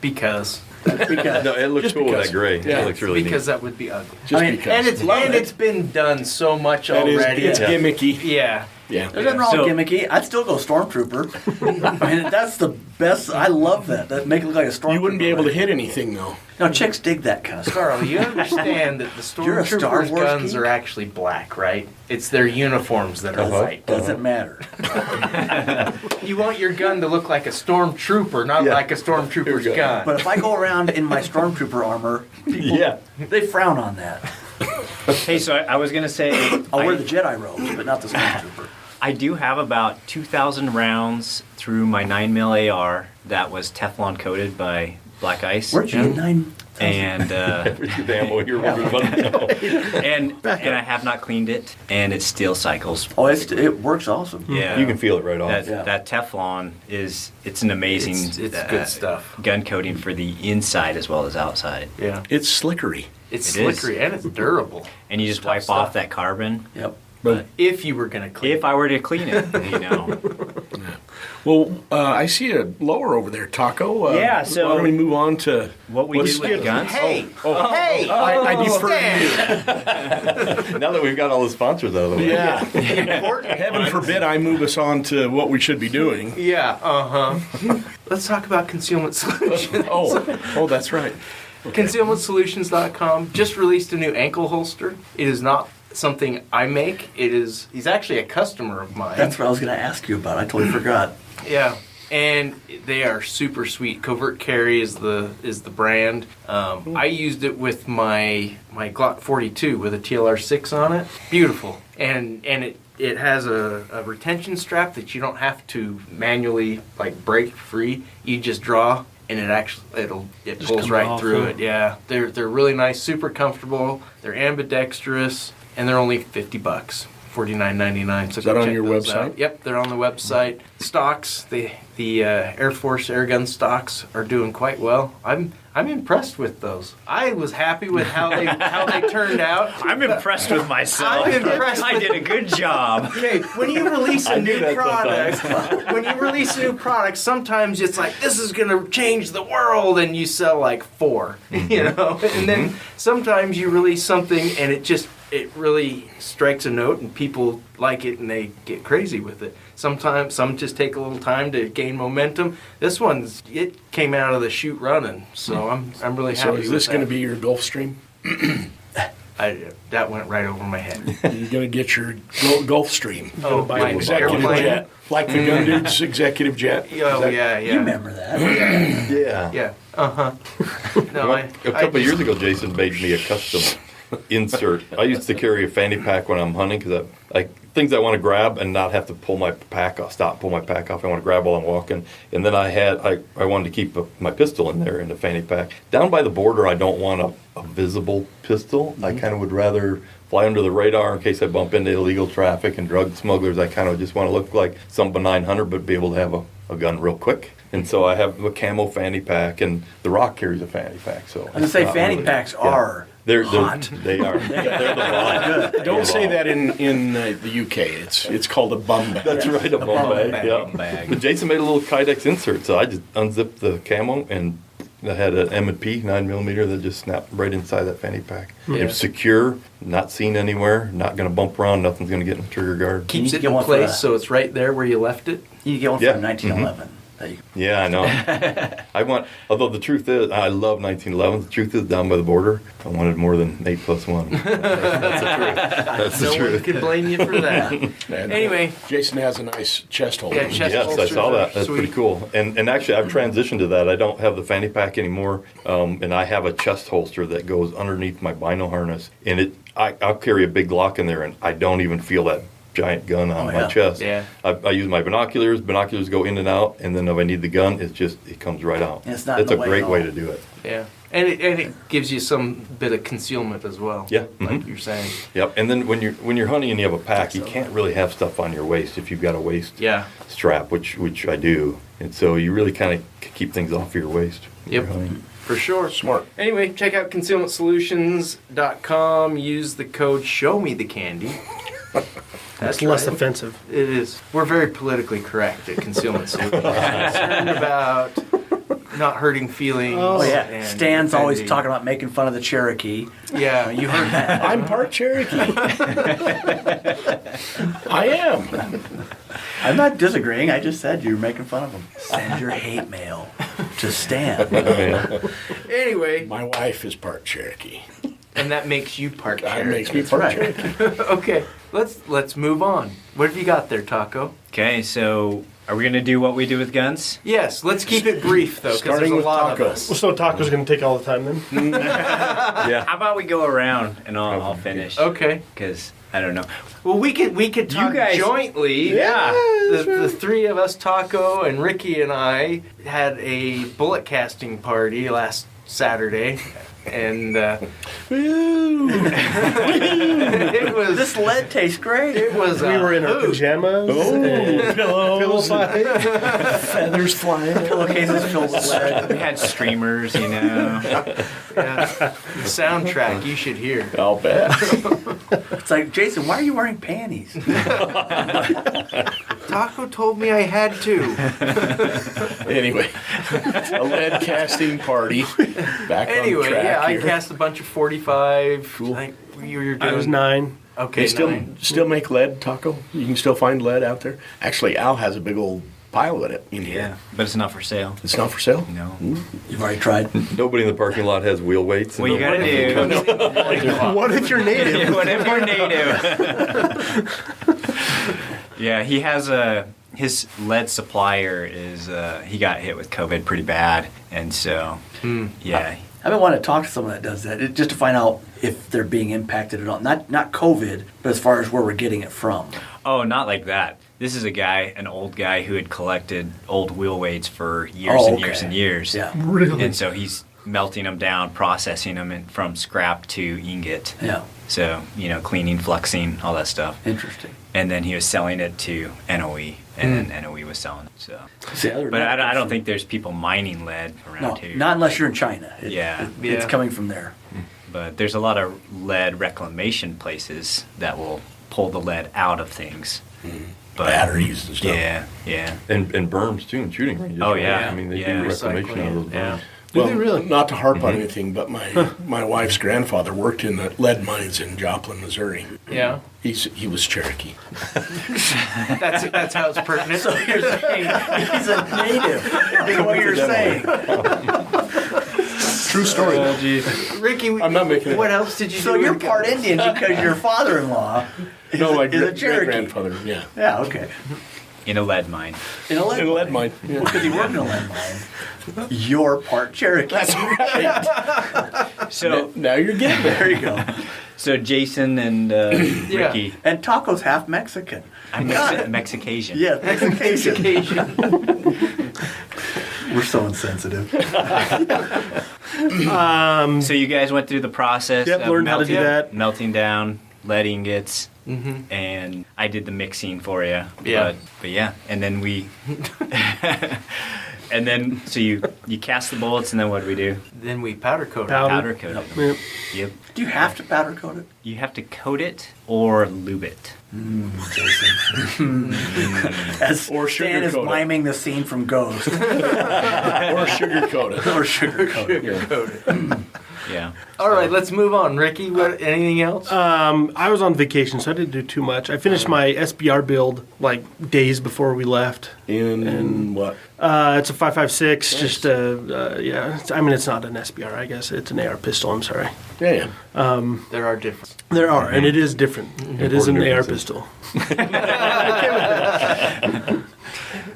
Because. Because No, it looks Just cool with because. that gray. Yeah. It looks really Because neat. that would be ugly. Just I mean, because. And it's Love it. been done so much That is, already. it's Yeah. gimmicky. Yeah. Yeah. There's nothing wrong So- with gimmicky. I'd still go Stormtrooper. I mean, that's the best. I love that. That make it look like a Stormtrooper. You wouldn't be able to hit anything though. No, chicks dig that kind of stuff. Carl, you understand that the You're a Star Stormtroopers' Wars guns geek? are actually black, right? It's their uniforms that are white. Doesn't matter. You want your gun to look like a Stormtrooper, not like a Stormtrooper's gun. But if I go around in my Stormtrooper armor, people, they frown on that. Hey, so I was gonna say, I'll wear the Jedi robes, but not the Stormtrooper. I do have about 2,000 rounds through my 9mm AR that was Teflon coated by Black Ice. Where'd you get 9? And The ammo here will be fun. and I have not cleaned it, and it still cycles. Oh, it works awesome. Yeah, You can feel it right off. that Teflon it's an amazing It's good stuff. gun coating for the inside as well as outside. Yeah. It's slickery. It's It is. slickery and it's durable. And you just Tough wipe stuff. off that carbon. Yep. But If you were going to clean If I were to clean it, you know. I see a lower over there, Taco. Yeah, so- why don't we move on to What we let's do with get- guns. Hey, hey, I defer stand. to you. Now that we've got all the sponsors out of the way. Yeah. Important Heaven ones. forbid I move us on to what we should be doing. Yeah, Let's talk about concealment solutions. Oh, that's right. ConcealmentSolutions.com just released a new ankle holster. It is not something I make. He's actually a customer of mine. That's what I was going to ask you about. I totally forgot. Yeah, and they are super sweet. Covert Carry is the brand. I used it with my Glock 42 with a TLR6 on it. Beautiful, and it has a retention strap that you don't have to manually break free. You just draw. And it Just pulls comes right off, through huh? it. Yeah, they're really nice, super comfortable. They're ambidextrous, and they're only $50, $49.99. So Is that go on check your those website? out. Yep, they're on the website. Stocks, the Air Force airgun stocks are doing quite well. I'm impressed with those. I was happy with how they turned out. I'm impressed with myself. I'm impressed I with- did a good job. Okay, when you release a new product, sometimes it's like, this is going to change the world, and you sell like 4, you know? And then sometimes you release something, and it really strikes a note, and people like it, and they get crazy with it. Sometimes some just take a little time to gain momentum. This it came out of the chute running, so I'm really happy So with is this going to that. be your Gulfstream? That went right over my head. You're going to get your Gulfstream. Oh, My my executive airplane. jet. Like the gun dude's executive jet. Oh, yeah. You remember that. Yeah. Yeah. No, A couple of years ago, Jason made me a custom insert. I used to carry a fanny pack when I'm hunting because things I want to grab and not have to pull my pack off. Pull my pack off. I want to grab while I'm walking. And then I wanted to keep my pistol in there in the fanny pack. Down by the border, I don't want a visible pistol. I kind of would rather fly under the radar in case I bump into illegal traffic and drug smugglers. I kind of just want to look like some benign hunter, but be able to have a gun real quick. And so I have a camo fanny pack, and the Rock carries a fanny pack. So I was going to say, fanny packs are They're hot. They are. They're the bomb. Don't say that in the UK. It's called a bum bag. That's right, a bum bag. Yeah. bag. But Jason made a little Kydex insert, so I just unzipped the camo and I had an M&P 9mm that just snapped right inside that fanny pack. Yeah. It's secure, not seen anywhere, not going to bump around, nothing's going to get in the trigger guard. keeps You it get in one for place that. so it's right there where you left it. You get one Yeah. from 1911. Yeah, I know. Although the truth is, I love 1911. The truth is, down by the border, I wanted more than 8+1. That's the truth. That's the No one truth. can blame you for that. And, Anyway. Jason has a nice chest holder. Yeah, chest Yes, I holsters saw are that. That's sweet. pretty cool. And actually, I've transitioned to that. I don't have the fanny pack anymore, and I have a chest holster that goes underneath my bino harness. And I'll carry a big Glock in there, and I don't even feel that giant gun on my chest. Yeah. I use my binoculars. Binoculars go in and out, and then if I need the gun, it comes right out. And it's not in It's the a way great at way all. to do it. Yeah. And it gives you some bit of concealment as well. Yeah. Like Mhm. you're saying. Yep. And then when you're hunting and you have a pack, you can't really have stuff on your waist if you've got a waist Yeah. strap, which I do. And so you really kind of keep things off your waist. when Yep. you're hunting. For sure. Smart. Anyway, check out concealmentsolutions.com. Use the code SHOWMETHECANDY. That's less offensive. It is. We're very politically correct at Concealment Solutions. We're concerned about not hurting feelings. Oh yeah, and Stan's always offending. talking about making fun of the Cherokee. Yeah, You heard that? I'm part Cherokee. I am. I'm not disagreeing. I just said you're making fun of him. Send your hate mail to Stan. Anyway, My wife is part Cherokee. and that makes you part That Cherokee. makes me part right. Cherokee. Okay, let's move on. What have you got there, Taco? Okay, so are we going to do what we do with guns? Yes, let's keep it brief though, because there's Starting a with lot Taco. of us. So Taco's going to take all the time then? Yeah. How about we go around and I'll finish? Okay. Because I don't know. Well, we could talk guys- jointly. Yeah. The three of us, Taco and Ricky and I, had a bullet casting party last Saturday, and it was This lead tastes great. it was We were in our hoot. pajamas. and pillows. Feathers flying. Pillowcases filled with lead. We had streamers, you know. Yeah. The soundtrack you should hear. I'll bet. It's like, Jason, why are you wearing panties? Taco told me I had to. Anyway, a lead casting party. Back Anyway, on track yeah, I here. cast a bunch of 45. Cool. I think you were doing. I was 9. Okay, They still 9. make lead, Taco? You can still find lead out there? Actually, Al has a big old pile of it in here. Yeah, but it's not for sale. It's not for sale? No. You've already tried. Nobody in the parking lot has wheel weights. What you gotta do? What if you're native? What if you're native? Yeah, he has his lead supplier is he got hit with COVID pretty bad, and so yeah. I've been wanting to talk to someone that does that, just to find out if they're being impacted at all. Not COVID, but as far as where we're getting it from. Oh, not like that. This is an old guy who had collected old wheel weights for years Oh, and okay. years and years. Yeah. Really? And so he's melting them down, processing them from scrap to ingot. Yeah. So, cleaning, fluxing, all that stuff. Interesting. And then he was selling it to NOE, and then NOE was selling it. So, See, other than but that, I don't think there's people mining lead around No, here. not unless you're in China. Yeah. It's Yeah. coming from there. But there's a lot of lead reclamation places that will pull the lead out of things. But, Batteries and stuff. Yeah. And berms too, and shooting ranges. Oh, right? yeah. I mean, they Yeah. do reclamation out of those Yeah. berms. Well, they really? not to harp on anything, but my wife's grandfather worked in the lead mines in Joplin, Missouri. Yeah. He was Cherokee. That's how it's pertinent. So you're saying he's a native. Is what you're saying. True story. Ricky, I'm not making it what up. else did you So do? you're with part guns? Indian because your father-in-law No, my is a Cherokee. great-grandfather, yeah. Yeah, okay. In a lead mine. In a lead, In a lead mine. Yeah. Because he worked in a lead mine. You're part Cherokee. That's right. So, Now you're getting there. There you go. so Jason and Ricky, And Taco's half Mexican. I'm Got it. Mexicasian. Yeah, Mexican. Occasion. We're so insensitive. So you guys went through the process Yep, of learned how to do that. melting down lead ingots, and I did the mixing for you. Yeah. But yeah, and then we, and then so you cast the bullets, and then what do we do? Then we powder coat it. Powder coat it. Yep. Yep. Do you have to powder coat it? You have to coat it or lube it. As Or Stan is sugarcoat it. miming the scene from Ghost. Or sugarcoat it. Or sugarcoat it. Yeah. All right, let's move on. Ricky, anything else? I was on vacation, so I didn't do too much. I finished my SBR build like days before we left. In what? It's a 5.56. Just yeah. I mean, it's not an SBR. I guess it's an AR pistol. I'm sorry. Yeah. There are different. There are, and it is different. It is an AR differences. pistol.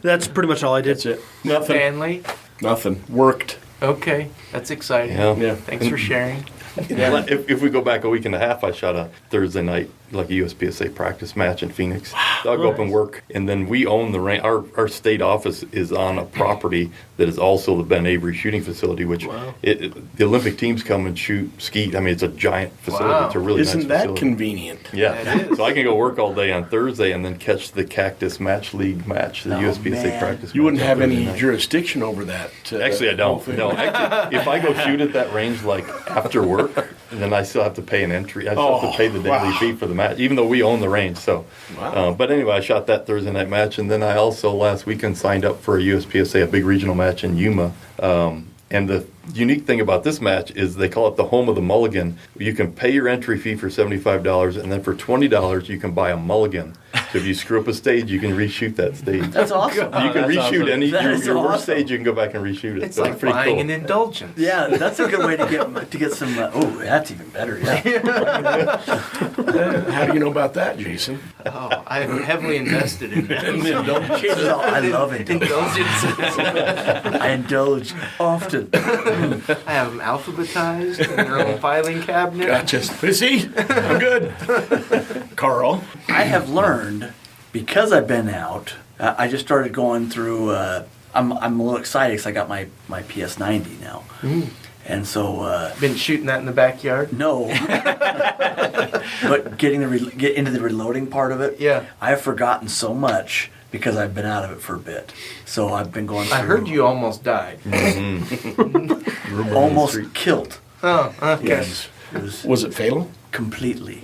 That's pretty much all I did. That's it. Nothing. Family. Nothing. Worked. Okay, that's exciting. Yeah. Yeah. Thanks for sharing. If we go back a week and a half, I shot a Thursday night, like a USPSA practice match in Phoenix. So I'll go up and work, and then we own the range. Our state office is on a property that is also the Ben Avery shooting facility, which Wow. the Olympic teams come and shoot skeet. I mean, it's a giant facility. Wow. It's a really Isn't nice that facility. convenient? Yeah, That is. so I can go work all day on Thursday and then catch the Cactus Match League match, the Oh, USPSA man. practice. You wouldn't match have on any Thursday night. jurisdiction over that. Actually, I don't. No, actually, if I go shoot at that range like after work, then I still have to pay an entry. I still have to pay the daily fee for the match, even though we own the range. So, Wow. but anyway, I shot that Thursday night match, and then I also last weekend signed up for a USPSA, a big regional match in Yuma. And the unique thing about this match is they call it the home of the mulligan. You can pay your entry fee for $75, and then for $20 you can buy a mulligan. So if you screw up a stage, you can reshoot that stage. That's awesome. You can that's reshoot awesome. any That is your worst awesome. stage. You can go back and reshoot it. It's So like pretty buying cool. an indulgence. Yeah, that's a good way to get some. Oh, that's even better. Yeah. How do you know about that, Jason? Oh, I'm heavily invested in that. I love it. Indulgences. I indulge often. I have them alphabetized in their own filing cabinet. Gotcha. See, I'm good. Carl. I have learned because I've been out. I just started going through. I'm a little excited because I got my PS90 now, and so Been shooting that in the backyard. no. But get into the reloading part of it. Yeah. I have forgotten so much because I've been out of it for a bit. So I've been going. Through, I heard you almost died. almost killed. Oh, okay. Yes. It was Was it fatal? completely.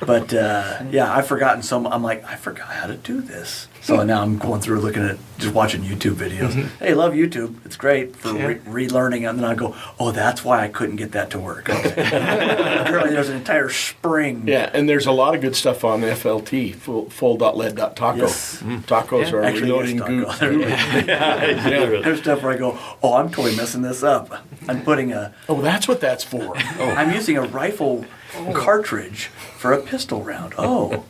But yeah, I've forgotten some. I'm like, I forgot how to do this. So now I'm going through looking at just watching YouTube videos. Hey, love YouTube. It's great for Yeah. relearning. And then I go, oh, that's why I couldn't get that to work. Okay. Apparently, there's an entire spring. Yeah, and there's a lot of good stuff on FLT, Full.Lead.Taco. Yes. Tacos are Actually, reloading yes, goo. taco. There's stuff where I go, oh, I'm totally messing this up. I'm putting Oh, that's what that's for. I'm using a rifle cartridge for a pistol round. Oh,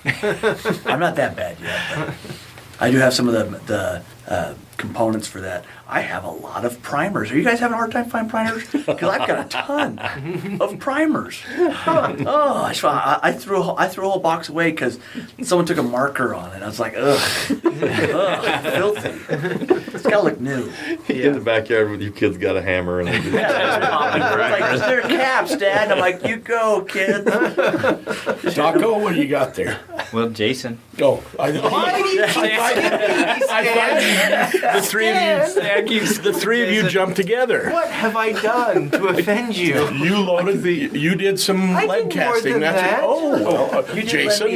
I'm not that bad yet. But I do have some of the components for that. I have a lot of primers. Are you guys having a hard time finding primers? Because I've got a ton of primers. Oh, I threw a whole box away because someone took a marker on it. I was like, ugh, filthy. It's gotta look new. In the backyard with your kids got a hammer and they just Like, they're caps, Dad. I'm like, you go, kid. Taco, what do you got there? Well, Jason. Oh, the three of you jumped together. What have I done to offend you? You loaded you did some I lead did more casting. than That's that. it. Oh, well, You did Jason.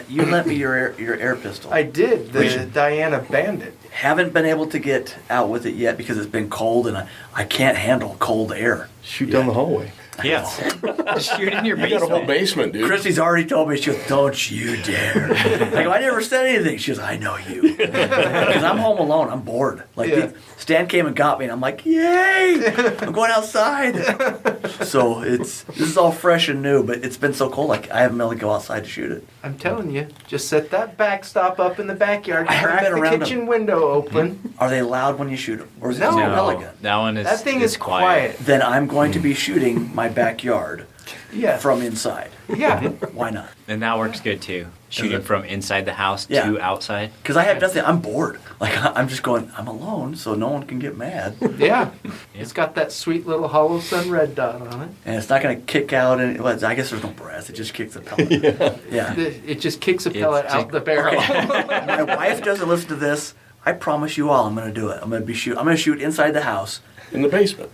you lent me your air pistol. I did, the Diana Bandit. Haven't been able to get out with it yet because it's been cold and I can't handle cold air. shoot down the hallway. Yeah. Just shoot in your You got a whole basement. basement, dude. Christy's already told me, she goes, don't you dare. I go, I never said anything. She goes, I know you. Because I'm home alone. I'm bored. Like, Yeah. Stan came and got me, and I'm like, yay! I'm going outside. So this is all fresh and new, but it's been so cold, like, I haven't been able to go outside to shoot it. I'm telling you, just set that backstop up in the backyard, I haven't crack been the around kitchen them. window open. Are they loud when you shoot them? Or is it No. just a No, pellet gun? that one is That thing is quiet. Then I'm going to be shooting my backyard Yeah. from inside. Yeah. Why not? And that works good too. Shooting it? from inside the house Yeah. to outside. Because I have nothing. I'm bored. Like, I'm just going, I'm alone, so no one can get mad. Yeah. It's got that sweet little hollow sun red dot on it. And it's not going to kick out any, well, I guess there's no brass. It just kicks the pellet. Yeah. It just kicks a pellet just- out the barrel. My wife doesn't listen to this. I promise you all I'm going to do it. I'm going to shoot inside the house. In the basement.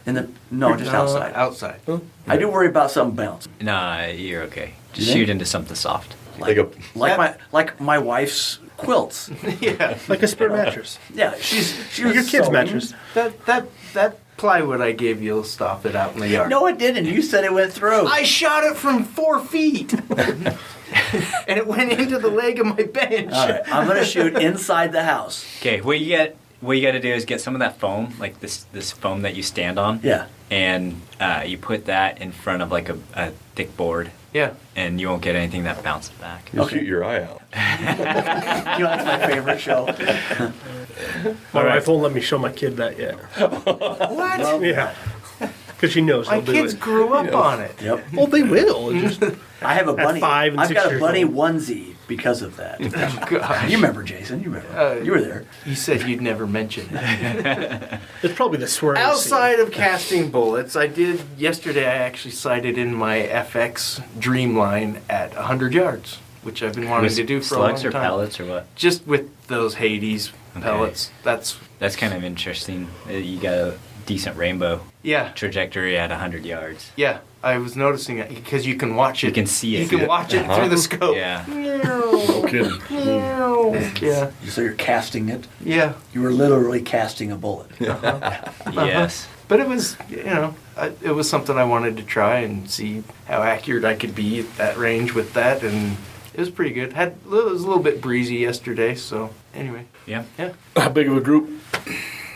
No, just outside. Outside. I do worry about something bouncing. Nah, you're okay. Just You shoot think? into something soft. Like my wife's quilts. Yeah. Like a spare mattress. Yeah, she was Your kid's sewing. mattress. That plywood I gave you will stop it out in the yard. No, it didn't. You said it went through. I shot it from 4 feet. And it went into the leg of my bench. All right, I'm going to shoot inside the house. Okay, what you got to do is get some of that foam, like this foam that you stand on. Yeah. And you put that in front of like a thick board, Yeah. and you won't get anything that bounces back. You'll Okay. shoot your eye out. You know, that's my favorite show. My wife won't let me show my kid that yet. What? Yeah. Because she knows My he'll do kids it. grew up on it. Yep. Well, they will. It's just, I have a bunny. 5 and I've 6 got a years bunny old. onesie because of that. Gosh. You remember, Jason? You remember? You were there. You said you'd never mention it. it's probably the swearing Outside of casting bullets, yesterday I actually sighted in my FX Dreamline at 100 yards, which I've been wanting With to do for a long slugs or time. pellets or what? Just with those Hades pellets. That's That's kind of interesting. You gotta decent rainbow Yeah. trajectory at 100 yards. Yeah. I was noticing it because you can watch it. You can see it. You can watch it through the scope. Yeah. No kidding. Yeah. So you're casting it. Yeah. You were literally casting a bullet. Yes. But it was, it was something I wanted to try and see how accurate I could be at that range with that, and it was pretty good. It was a little bit breezy yesterday, so anyway. Yeah. Yeah. How big of a group?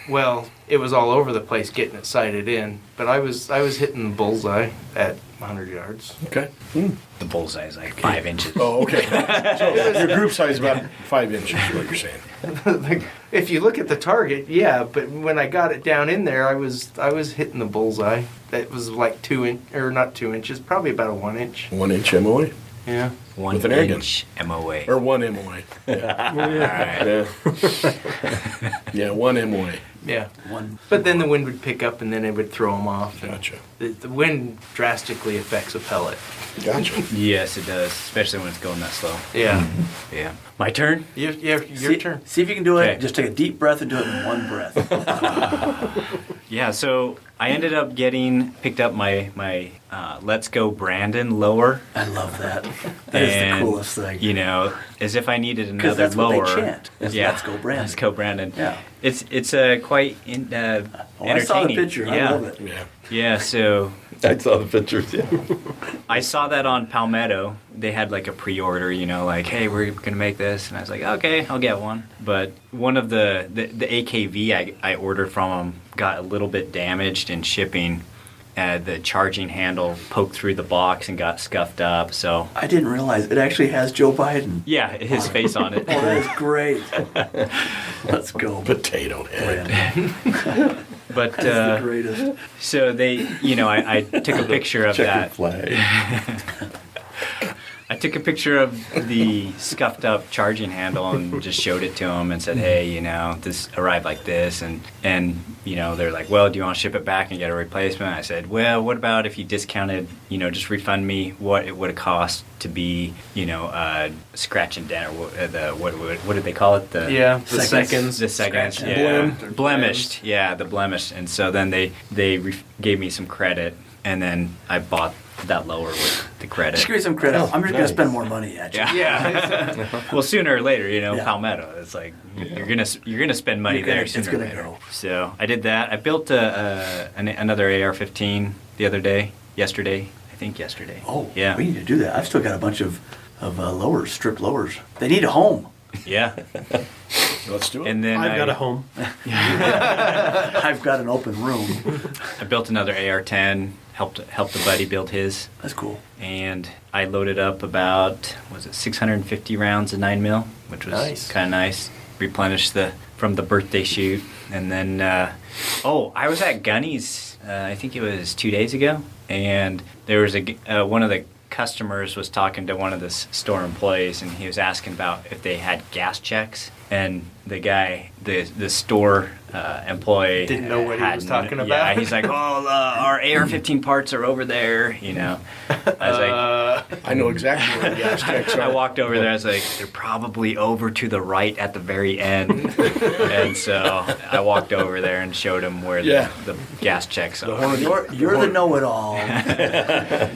Well, it was all over the place getting it sighted in, but I was hitting the bullseye at 100 yards. Okay. The bullseye is like 5 inches. Oh, okay. So your group size is about 5 inches, is what you're saying. If you look at the target, yeah, but when I got it down in there, I was hitting the bullseye. That was like not 2 inches, probably about a 1 inch. 1 inch MOA? Yeah. 1 With an air gun. inch MOA. Or 1 MOA. Yeah. Yeah, 1 MOA. Yeah. One. But then the wind would pick up and then it would throw them off. And Gotcha. The wind drastically affects a pellet. Gotcha. Yes, it does, especially when it's going that slow. Yeah. Yeah. My turn? Your turn. See if you can do it. Okay. Just take a deep breath and do it in one breath. Yeah, so I ended up picked up my Let's Go Brandon lower. I love that. That is the coolest thing. You know, as if I needed Because another that's lower. what they chant. Is Yeah, Let's Go Brandon. Let's Go Brandon. Yeah. It's quite entertaining. I saw the picture. Yeah. I love it. Yeah. Yeah, so I saw the pictures, yeah. I saw that on Palmetto. They had like a pre-order, like, hey, we're gonna make this, and I was like, okay, I'll get one. But one of the AKV I ordered from them got a little bit damaged in shipping. The charging handle poked through the box and got scuffed up. So I didn't realize it actually has Joe Biden. yeah, his face on it. Oh, that is great. Let's go. Potato head. Brandon. But That's the greatest. so they, I took a picture of Checkered that. flag. I took a picture of the scuffed up charging handle and just showed it to them and said, hey, this arrived like this. And they're like, well, do you want to ship it back and get a replacement? I said, well, what about if you discounted, just refund me what it would have cost to be, scratch and dent, or what did they call it? The seconds. The seconds, Scratch yeah. and Blemished, yeah, the blemished. And so then they gave me some credit, and then I bought that lower with the credit. Just give me some credit. Oh, I'm just going nice. to spend more money at you. Yeah. Yeah. Well, sooner or later, Yeah. Palmetto. It's like you're gonna spend money You're gonna- there it's sooner or gonna later. go. So I did that. I built another AR-15 the other day. Yesterday. Oh, yeah. we need to do that. I've still got a bunch of lowers, strip lowers. They need a home. Yeah. Let's do it. And then I've got a home. I've got an open room. I built another AR-10. Helped a buddy build his, That's cool. and I loaded up about 650 rounds of 9mm, which was Nice. kind of nice. Replenished from the birthday shoot, and then I was at Gunnys. I think it was 2 days ago, and there was one of the customers was talking to one of the store employees, and he was asking about if they had gas checks, and the guy, the store employee Didn't know what he was talking about. Yeah, he's like, our AR-15 parts are over there, I was like, I know exactly where the gas checks are. I walked over there. I was like, they're probably over to the right at the very end. And so I walked over there and showed him where the gas checks are. You're the know-it-all,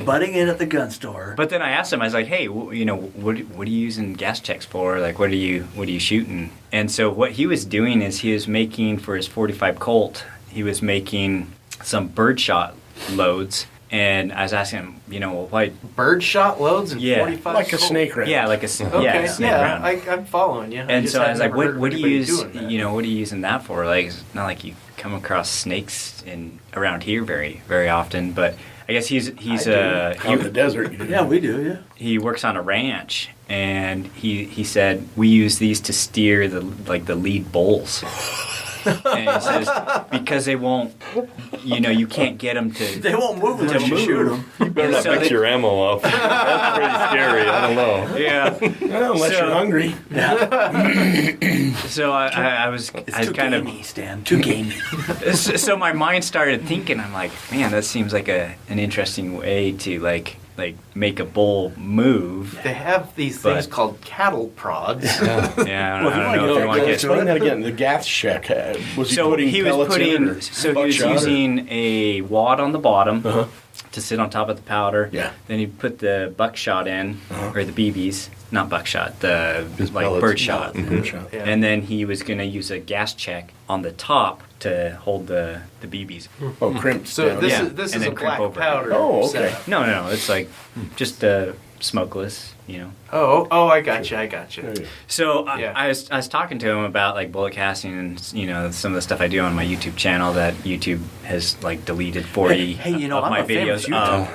butting in at the gun store. But then I asked him, I was like, hey, what are you using gas checks for? Like, what are you shooting? And so what he was doing is he was making, for his 45 Colt, he was making some birdshot loads. And I was asking him, why? Birdshot loads and Yeah. 45 Like a Colt? snake round. Yeah, like a Okay, snake round. I'm following you. And so I was like, never heard what of do you anybody use? doing that. What are you using that for? Like, it's not like you come across snakes around here very, very often. But I guess he's Out in the desert, you do. Yeah, we do, yeah. he works on a ranch, and he said we use these to steer the lead bulls. And he says because they won't, you can't get them to. They won't move unless you shoot them. You better not So mix they- your ammo up. That's pretty scary. I don't know. Yeah. Well, unless So- you're hungry. So I was It's too kind gamey, Stan. Too gamey. So my mind started thinking. I'm like, man, that seems like an interesting way to like make a bull move. They have these But- things called cattle prods. Yeah, I don't know if you want to get. Explain that again. The gas check. Was he So putting he was pellets in it, putting. or So he was buckshot, or- using a wad on the bottom Uh-huh. to sit on top of the powder. Yeah. Then he put the buckshot in, or the BBs, not buckshot, the Just like pellets. birdshot. Birdshot. Yeah. And then he was going to use a gas check on the top to hold the BBs. Oh, crimped So down. this Yeah, is and a then crimp black over. powder. Oh, okay. setup. No, it's like just smokeless, you know. Oh, I got you. Yeah, yeah. So Yeah. I was talking to him about like bullet casting and some of the stuff I do on my YouTube channel that YouTube has like deleted 40 Hey, you know, of I'm my a famous videos.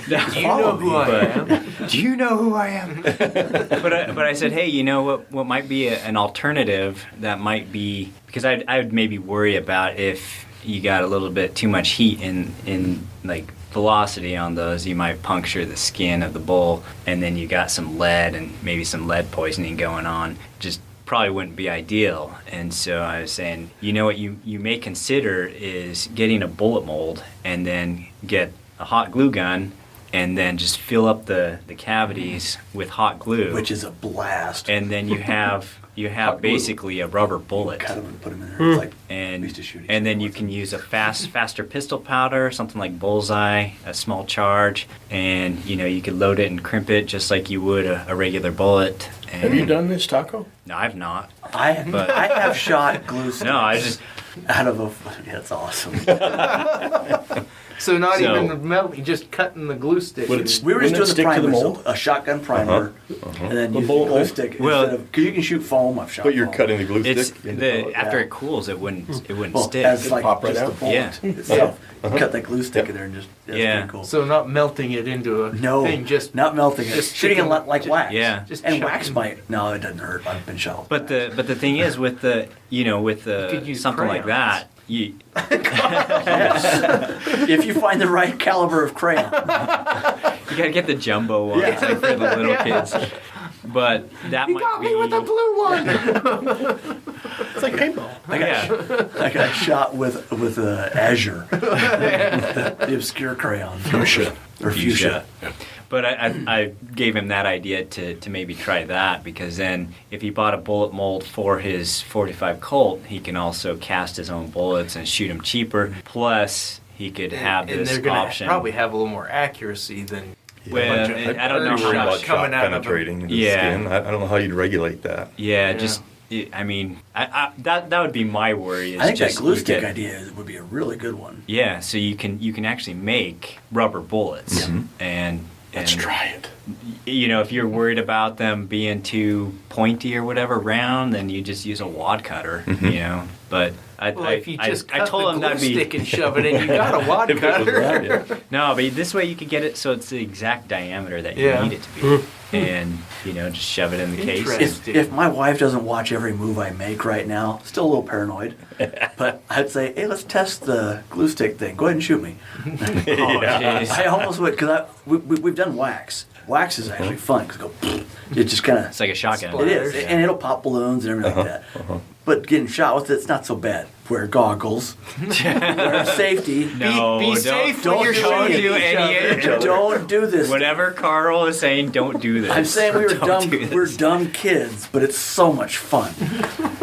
Do you know who I am? Do you know who I am? but I said, hey, you know what might be an alternative that might be, because I would maybe worry about if you got a little bit too much heat in like velocity on those, you might puncture the skin of the bull, and then you got some lead and maybe some lead poisoning going on. Just probably wouldn't be ideal. And so I was saying, you know what you may consider is getting a bullet mold and then get a hot glue gun and then just fill up the cavities with hot glue. Which is a blast. And then you have Hot glue. basically a rubber bullet. Cut them and put them in there. It's like And we used to shoot each and then other you with can it. use a faster pistol powder, something like Bullseye, a small charge, and you could load it and crimp it just like you would a regular bullet. And Have you done this, Taco? No, I've not. I have shot glue sticks No, I just out of a. That's awesome. So not So- even melting, just cutting the glue stick. Would and- it We were just Wouldn't doing it the stick to the primers, mold? a shotgun primer, and then The use bullet the glue mold? stick Well, instead of because you can shoot foam. I've shot. But you're foam. cutting the glue it's stick. into the- after yeah. it cools, it wouldn't Well, stick. as like pop right just out? the bullet Yeah. itself. You cut that glue stick in there and just that's Yeah. pretty cool. So not melting it into a No, thing, just not melting it. just Shooting it sticking- like wax. Yeah. just and chucking- wax might. No, it doesn't hurt. I've been shot. But the thing is with the could use something like crayons. that, you If you find the right caliber of crayon. you gotta get the jumbo ones like for the little kids. But that might Got be me with the blue one. It's like paintball. I got shot with Azure, the obscure crayon. Fuchsia. Or fuchsia. But I gave him that idea to maybe try that, because then if he bought a bullet mold for his 45 Colt, he can also cast his own bullets and shoot them cheaper. Plus, he could have and this they're gonna option. probably have a little more accuracy than. Well, a bunch of I don't know I'd be worried how about shots shot coming out of them. penetrating into Yeah. the skin. I don't know how you'd regulate that. Yeah, Yeah. just I mean, that would be my worry. Is I think just that glue you stick get- idea would be a really good one. Yeah, so you can actually make rubber bullets, and Let's try it. if you're worried about them being too pointy or whatever round, then you just use a wad cutter, But Well, if you just I cut told the him glue that'd be stick and shove it in, you got a wad If it was cutter. round, yeah. no, but this way you could get it so it's the exact diameter that you Yeah. need it to be, and just shove it in the case. Interesting. If my wife doesn't watch every move I make right now, still a little paranoid, but I'd say, hey, let's test the glue stick thing. Go ahead and shoot me. Oh, jeez. I almost would, because we've done wax. Wax is actually fun, because it just kind of, It's like a shotgun. it is, and it'll pop balloons and everything like that. But getting shot with it's not so bad. Wear goggles, wear safety. No, be don't- safe don't when you're don't shooting do each any- other. Don't do this. Whatever Carl is saying, don't do this. I'm saying we were Don't dumb. do this. We're dumb kids, but it's so much fun.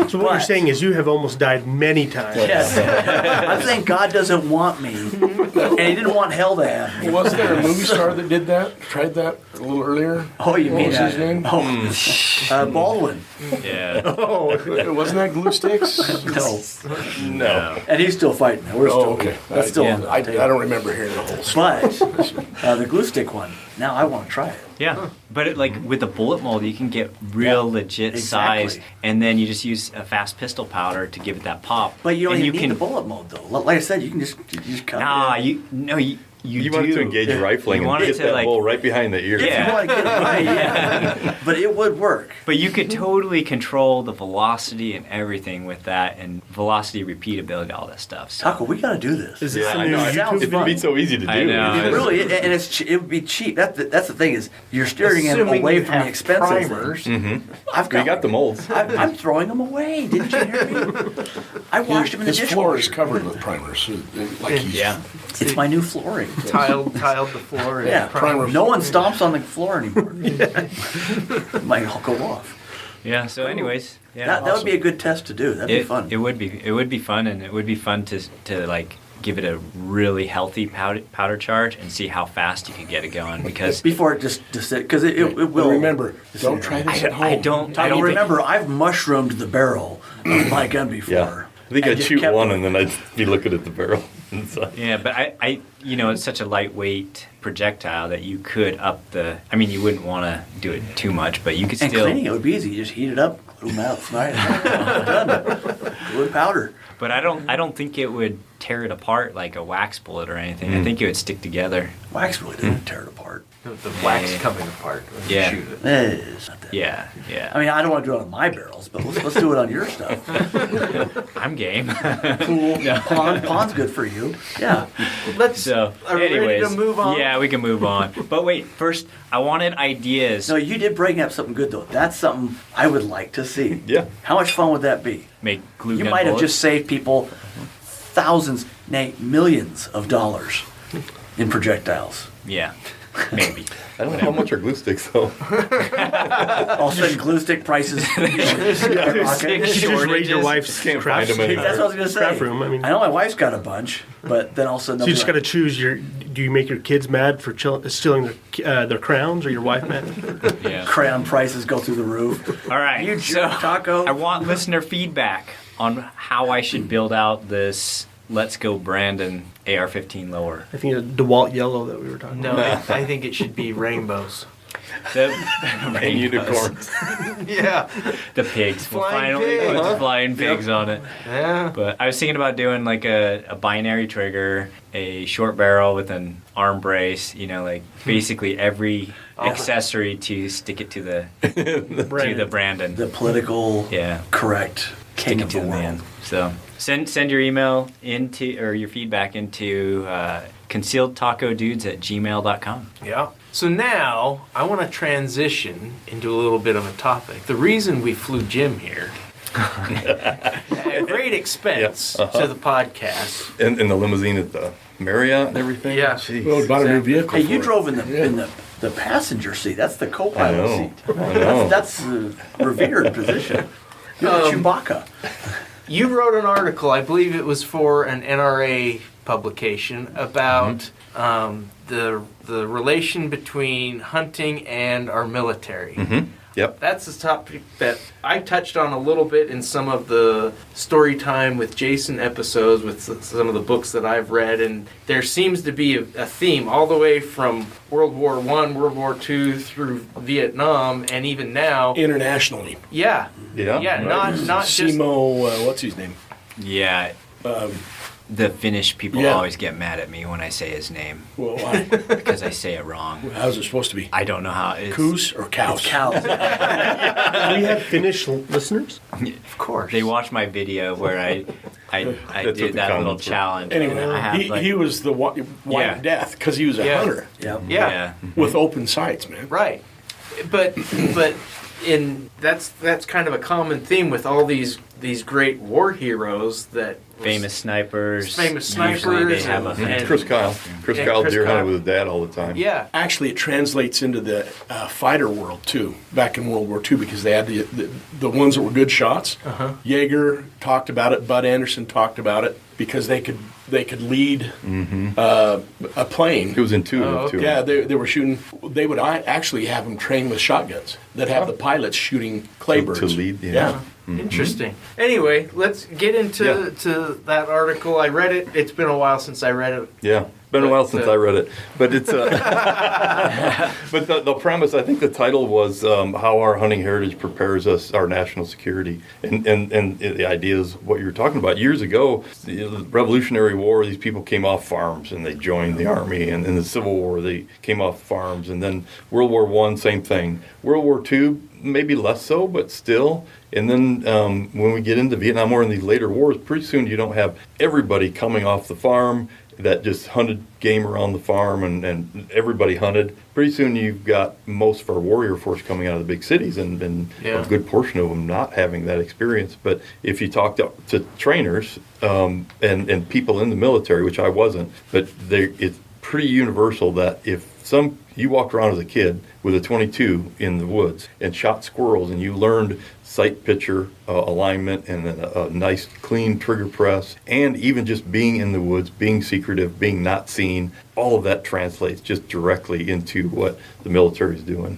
So what you're But- saying is you have almost died many times. Yes. I'm saying God doesn't want me, and He didn't want hell to have me. Wasn't there a movie star that did that? Tried that a little earlier? Oh, you What mean was his name? Baldwin? Yeah. Oh, wasn't that glue sticks? No, No. and he's still fighting. We're still. Oh, okay. That's still on the I table. don't remember hearing the whole story. But the glue stick one. Now I want to try it. Yeah, but with the bullet mold, you can get real legit exactly. size, and then you just use a fast pistol powder to give it that pop. But you don't and even need the bullet mode though. Like I said, you can just cut Nah, it. you want do. to engage rifling You and want it hit to, that like- bull right behind the ear. If Yeah. you want to get it right, yeah. But it would work. But you could totally control the velocity and everything with that, and velocity, repeatability, all that stuff. So. Taco, we got to do this. Is this Yeah, the I new know. Sounds It'd fun. be so easy to do. I know. It really, and it would be cheap. That's the thing is you're steering him Assuming away you from the have expensive primers. things. I've We got the molds. I'm throwing them away. Didn't you hear me? I washed them in the His floor is dishwasher. covered with primers. Like he's, Yeah. It's my new flooring. tiled the floor. And Yeah, primer. no one stomps on the floor anymore. It might all go off. Yeah. So, anyways, yeah. That would be a good test to do. That'd be fun. It would be. It would be fun, and it would be fun to like give it a really healthy powder charge and see how fast you can get it going. Because Before it just because it will. Well, remember, don't try this at home. I don't Remember, I've mushroomed the barrel of my gun before. Yeah. I think And I'd just shoot kept- one and then I'd be looking at the barrel. inside. Yeah, but I it's such a lightweight projectile that you could up the. I mean, you wouldn't want to do it too much, but you could And still. cleaning it would be easy. You just heat it up, glue them out, slide it. Done. Glue and powder. But I don't think it would tear it apart like a wax bullet or anything. I think it would stick together. Wax really doesn't tear it apart. The wax coming apart when Yeah. you shoot it. It's not that. Yeah, yeah. I mean, I don't want to do it on my barrels, but let's do it on your stuff. I'm game. Pool, pond's good for you. Yeah. Let's. So, Are we ready anyways, to move on? yeah, we can move on. But wait, first, I wanted ideas. No, you did bring up something good though. That's something I would like to see. Yeah. How much fun would that be? Make glue You gun might have bullets. just saved people thousands, nay, millions of dollars in projectiles. Yeah, maybe. I don't know how much are glue sticks though. All of a sudden, glue stick prices. skyrocket. You should just raid your Shortages. wife's Can't craft, find 'em in That's what I was gonna say. craft room. I mean, I know my wife's got a bunch, but then all of a sudden, so they'll you just be got to choose your. Do you make your kids mad for stealing their crowns, or your wife mad? Yeah. like, crayon prices go through the roof. All right. You so jerk, Taco. I want listener feedback on how I should build out this Let's Go Brandon AR-15 lower. I think the DeWalt yellow that we were talking No, about. I think it should be rainbows. The, And unicorns. Yeah. the pigs. We'll Flying finally pig. put the flying pigs on it. Yeah. But I was thinking about doing like a binary trigger, a short barrel with an arm brace, like basically every accessory to stick it to the Brandon. The political Yeah. correct king Stick it of to the the man. world. So send your email into or your feedback into concealedtacodudes@gmail.com. Yeah. So now I want to transition into a little bit of a topic. The reason we flew Jim here at great expense Yeah, to the podcast. And the limousine at the Marriott and everything. Yeah. Jeez. Well, we bought a new vehicle. Hey, you for drove it. in the passenger seat. That's the I co-pilot know. seat. I know. That's a revered position. You're the Chewbacca. You wrote an article, I believe it was for an NRA publication, about the relation between hunting and our military. Yep. That's a topic that I touched on a little bit in some of the story time with Jason episodes with some of the books that I've read, and there seems to be a theme all the way from World War I, World War II through Vietnam, and even now. Internationally. Yeah. Yeah. Yeah, right. not just. Simo, what's his name? Yeah. The Finnish people Yeah. always get mad at me when I say his name Well, why? because I say it wrong. How's it supposed to be? I don't know how it's. Coos or cows? Cows. Do we have Finnish listeners? Of course. They watch my video where I That's what did the that little comments were. challenge. Anyway, I have, he was the white Yeah. death because he was a Yeah. hunter Yep. Yeah. Yeah. with open sights, man. Right. But that's kind of a common theme with all these great war heroes that was- Famous snipers. Famous Usually snipers they have a and- Chris Kyle. Chris Yeah, Kyle Chris deer Kyle. hunted with his dad all the time. Yeah. Actually, it translates into the fighter world too. Back in World War II, because they had the ones that were good shots. Jaeger talked about it. Bud Anderson talked about it because they could lead a plane. He was intuitive Oh, too. Yeah, they were shooting. They would actually have them train with shotguns. That have the pilots shooting claybirds To lead, yeah. Yeah. Interesting. Anyway, let's get into Yeah. to that article. I read it. It's been a while since I read it. Yeah, been a while since But, I read it, but it's. But the premise, I think the title was how our hunting heritage prepares us our national security, and the idea is what you were talking about. Years ago, the Revolutionary War, these people came off farms and they joined the army, and in the Civil War they came off farms, and then World War I, same thing. World War II, maybe less so, but still. And then when we get into Vietnam War and these later wars, pretty soon you don't have everybody coming off the farm that just hunted game around the farm and everybody hunted. Pretty soon you've got most of our warrior force coming out of the big cities and Yeah. a good portion of them not having that experience. But if you talk to trainers and people in the military, which I wasn't, but pretty universal that if you walked around as a kid with a 22 in the woods and shot squirrels, and you learned sight picture alignment and then a nice clean trigger press, and even just being in the woods, being secretive, being not seen, all of that translates just directly into what the military is doing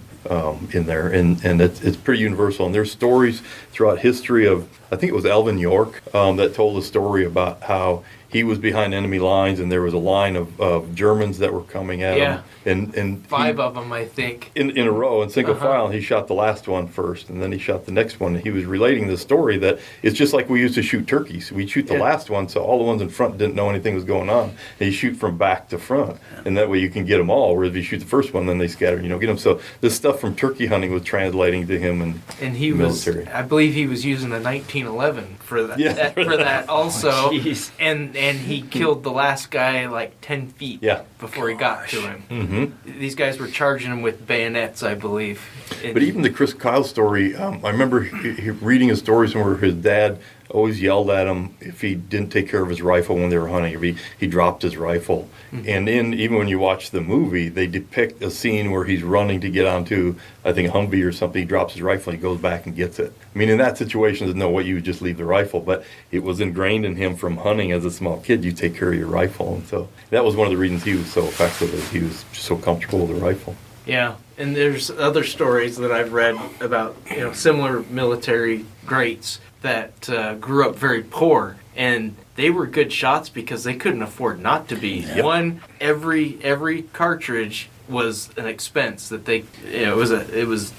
in there, and it's pretty universal. And there's stories throughout history of, I think it was Alvin York that told a story about how he was behind enemy lines, and there was a line of Germans that were coming at him. And 5 of them, I think. In a row, in single file, and he shot the last one first, and then he shot the next one. And he was relating the story that it's just like we used to shoot turkeys. We'd shoot the last one, so all the ones in front didn't know anything was going on. And you shoot from back to front, and that way you can get them all. Whereas if you shoot the first one, then they scatter and you don't get them. So this stuff from turkey hunting was translating to him and he military. was, I believe he was using a 1911 for that, Yeah. for that also. Oh, jeez. And he killed the last guy like 10 feet before he got to him. Mm-hmm. These guys were charging him with bayonets, I believe. But even the Chris Kyle story, I remember reading his stories where his dad always yelled at him if he didn't take care of his rifle when they were hunting, if he dropped his rifle. Mm-hmm. And then even when you watch the movie, they depict a scene where he's running to get onto, I think, a Humvee or something. He drops his rifle and he goes back and gets it. I mean, in that situation, there's no way you would just leave the rifle, but it was ingrained in him from hunting as a small kid. You take care of your rifle. And so that was one of the reasons he was so effective, is he was just so comfortable with the rifle. Yeah, and there's other stories that I've read about, similar military greats that grew up very poor, and they were good shots because they couldn't afford not to be. Yep. One, every cartridge was an expense that it was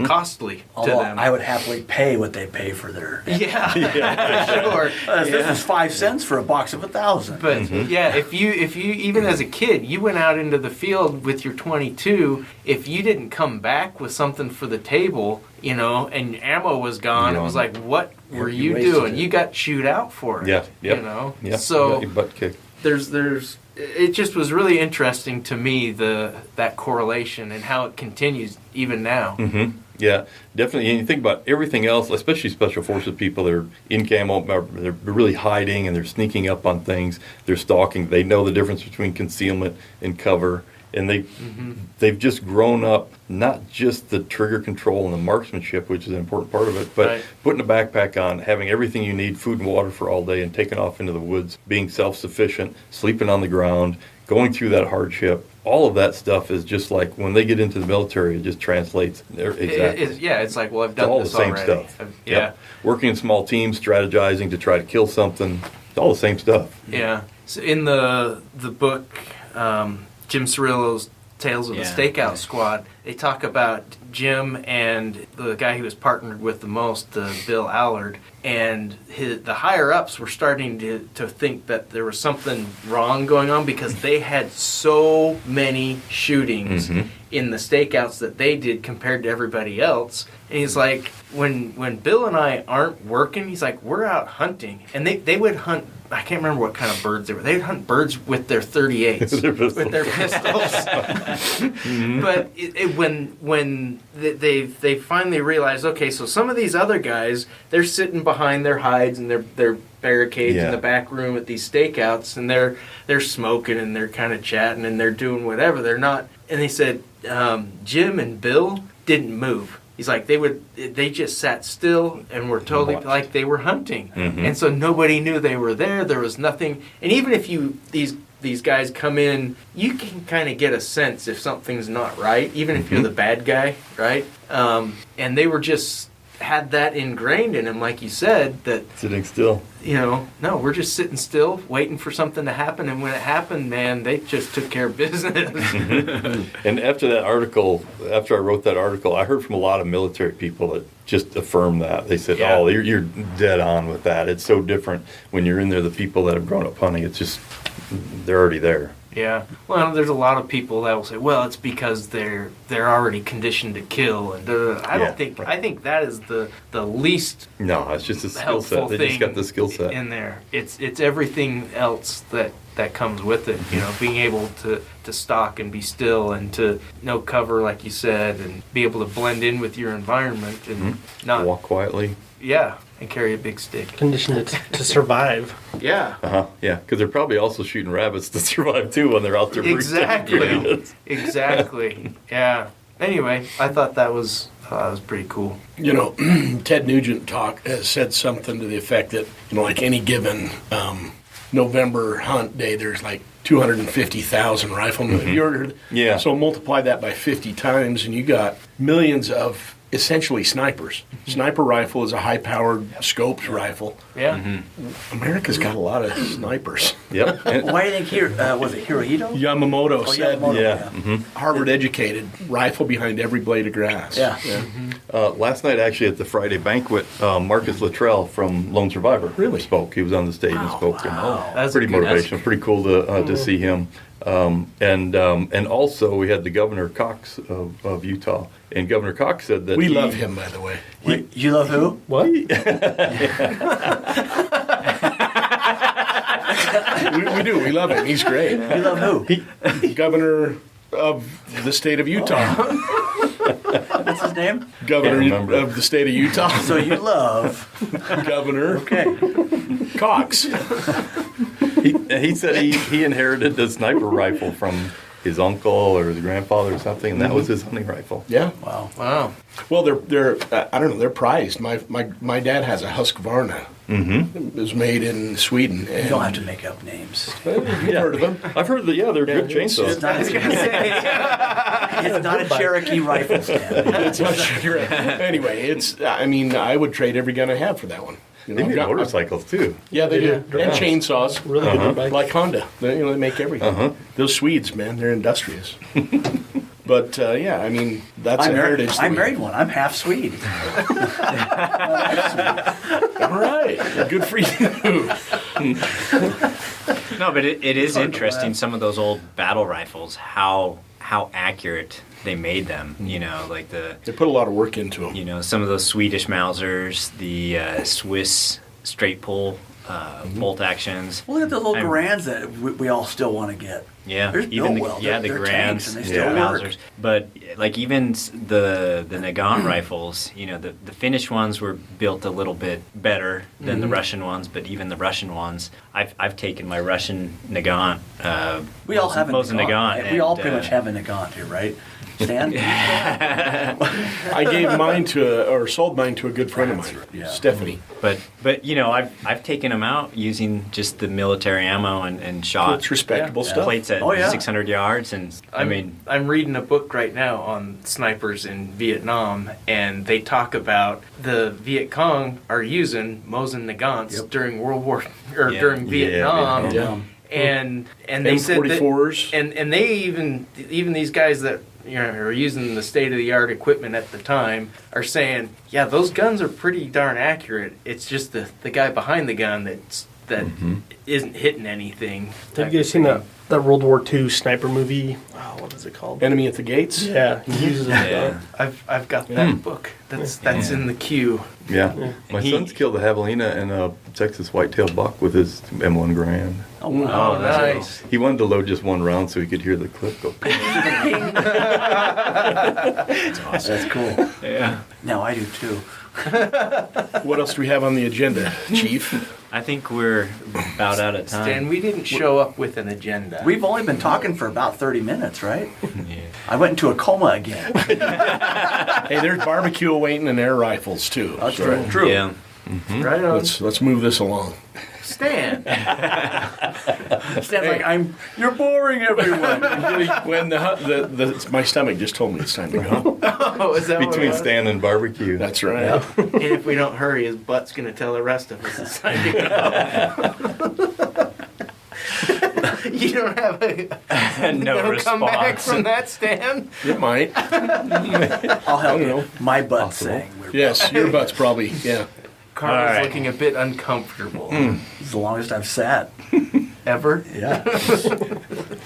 costly to Although them. I would happily pay what they pay for their. Yeah, sure. This was 5 cents for a box of 1,000. But yeah, if you even as a kid, you went out into the field with your 22, if you didn't come back with something for the table, and ammo was gone, it was like, what were you wasted doing? it. You got chewed out for it. Yeah, yep. Yeah, So you got your butt kicked. there's it just was really interesting to me, that correlation and how it continues even now. Mm-hmm. Yeah, definitely. And you think about everything else, especially special forces people that are in camo, they're really hiding and they're sneaking up on things. They're stalking. They know the difference between concealment and cover. And they've just grown up, not just the trigger control and the marksmanship, which is an important part of it, but putting a backpack on, having everything you need, food and water for all day, and taking off into the woods, being self-sufficient, sleeping on the ground, going through that hardship. All of that stuff is just like when they get into the military, it just translates. Exactly. It's like, well, I've done all this the same already. stuff. Yeah. Yep. Working in small teams, strategizing to try to kill something. It's all the same stuff. Yeah. So in the book, Jim Cirillo's Tales of the Stakeout Squad, they talk about Jim and the guy he was partnered with the most, Bill Allard, and the higher-ups were starting to think that there was something wrong going on because they had so many shootings in the stakeouts that they did compared to everybody else. And he's like, when Bill and I aren't working, he's like, we're out hunting. And they would hunt, I can't remember what kind of birds they were. They'd hunt birds with their 38s, with their pistols. But when they finally realized, okay, so some of these other guys, they're sitting behind their hides and their barricades in the back room at these stakeouts, and they're smoking and they're kind of chatting and they're doing whatever. They're not. And they said Jim and Bill didn't move. He's like, they just sat still and were totally like they were hunting. And so nobody knew they were there. There was nothing. And even if these guys come in, you can kind of get a sense if something's not right, even if you're the bad guy, right? And they were just had that ingrained in him, like you said, that Sitting still. No, we're just sitting still, waiting for something to happen. And when it happened, man, they just took care of business. And after I wrote that article, I heard from a lot of military people that just affirmed that. They said, oh, you're dead on with that. It's so different when you're in there, the people that have grown up hunting. It's just, they're already there. Yeah. Well, there's a lot of people that will say, well, it's because they're already conditioned to kill. And I don't think, I think that is the least No, it's just a skill helpful set. They just thing got the skill set. in there. It's everything else that comes with it. Being able to stalk and be still and to know cover, like you said, and be able to blend in with your environment and not walk quietly. Yeah. and carry a big stick. Conditioned to survive. Yeah. Yeah, because they're probably also shooting rabbits to survive too when they're out there. for extended Exactly. periods. Exactly. Yeah. Anyway, I thought that was pretty cool. You know, Ted Nugent said something to the effect that, you know, like any given November hunt day, there's like 250,000 riflemen. Have you heard? Yeah. So multiply that by 50 times, and you got millions of essentially snipers. Sniper rifle is a high-powered scoped rifle. Yeah. America's got a lot of snipers. Yep. And- Why do you think was it Hirohito? Yamamoto said, Yamamoto, yeah. Harvard-educated, rifle behind every blade of grass. Yeah. Last night, actually, at the Friday banquet, Marcus Luttrell from Lone Survivor Really? spoke. He was on the stage and spoke. And That's pretty a good- motivational. Pretty cool to see him. And also, we had the Governor Cox of Utah. And Governor Cox said that We love him, by the way. Wait, you love who? What? We do. We love him. He's great. You love who? Governor of the state of Utah. What's his name? Governor remember. of the state of Utah. So you love. Governor Okay. Cox. he said he inherited the sniper rifle from his uncle or his grandfather or something, and that was his hunting rifle. Yeah. Wow. Wow. Well, they're I don't know. They're prized. My dad has a Husqvarna. It was made in Sweden. And You don't have to make up names. You've heard of them. I've heard that. Yeah, they're good it's- chainsaws. It's not, it's not a Cherokee rifle stand. It's not sure. Anyway, it's. I mean, I would trade every gun I have for that one. You They I've make got- motorcycles too. Yeah, they do. Yeah. And chainsaws. Really good bike. Like Honda. They make everything. Those Swedes, man, they're industrious. But yeah, I mean, that's a heritage. I that we- married one. I'm half Swede. All right, good for you. No, but it is hard to interesting. laugh. Some of those old battle rifles, how accurate they made them. You know, like They put a lot of work into them. you know, some of those Swedish Mausers, the Swiss straight pull bolt actions. Look at those little I'm- Garands that we all still want to get. Yeah, They're even built the well. yeah the They're tanks Grands, and they the still work. Mausers. But like even the Nagant rifles, you know, the Finnish ones were built a little bit better than the Russian ones. But even the Russian ones, I've taken my Russian Nagant. We all have a Mosin Nagant. Nagant. We all and, pretty much have a Nagant here, right? Stan? I gave mine or sold mine to a good friend of mine, Yeah. Stephanie. But you know, I've taken them out using just the military ammo and shot It's respectable Yeah. stuff. plates at Oh, yeah. 600 yards, and I mean, I'm reading a book right now on snipers in Vietnam, and they talk about the Viet Cong are using Mosin Nagants Yep. during World War or Yeah. during Vietnam, Vietnam. and they said that, M44s. and they even these guys that are using the state of the art equipment at the time are saying, yeah, those guns are pretty darn accurate. It's just the guy behind the gun that isn't hitting anything. Have you guys seen that World War II sniper movie? Oh, what is it called? Enemy at the Gates. Yeah, he uses it. Yeah. I've got that book. That's in the queue. Yeah. My son's killed a javelina and a Texas whitetail buck with his M1 Grand. Oh, wow. Oh, nice. He wanted to load just one round so he could hear the clip go. That's cool. yeah. Now I do too. What else do we have on the agenda, Chief? I think we're about out of time. Stan, we didn't show up with an agenda. We've only been talking for about 30 minutes, right? Yeah. I went into a coma again. Hey, there's barbecue awaiting and air rifles too. That's So true. Yeah. Right on. let's move this along. Stan. Stan's like, you're boring everyone. When my stomach just told me it's time to go. Oh, is that what it Between was? Stan and barbecue. That's right. And if we don't hurry, his butt's going to tell the rest of us it's time to go. You don't have No come back response. from that, Stan? It might. I'll help I don't you. know. My butt's Possible. saying we're Yes, your butt's probably yeah. Carl All is right. looking a bit uncomfortable. It's the longest I've sat. Ever? Yeah. It's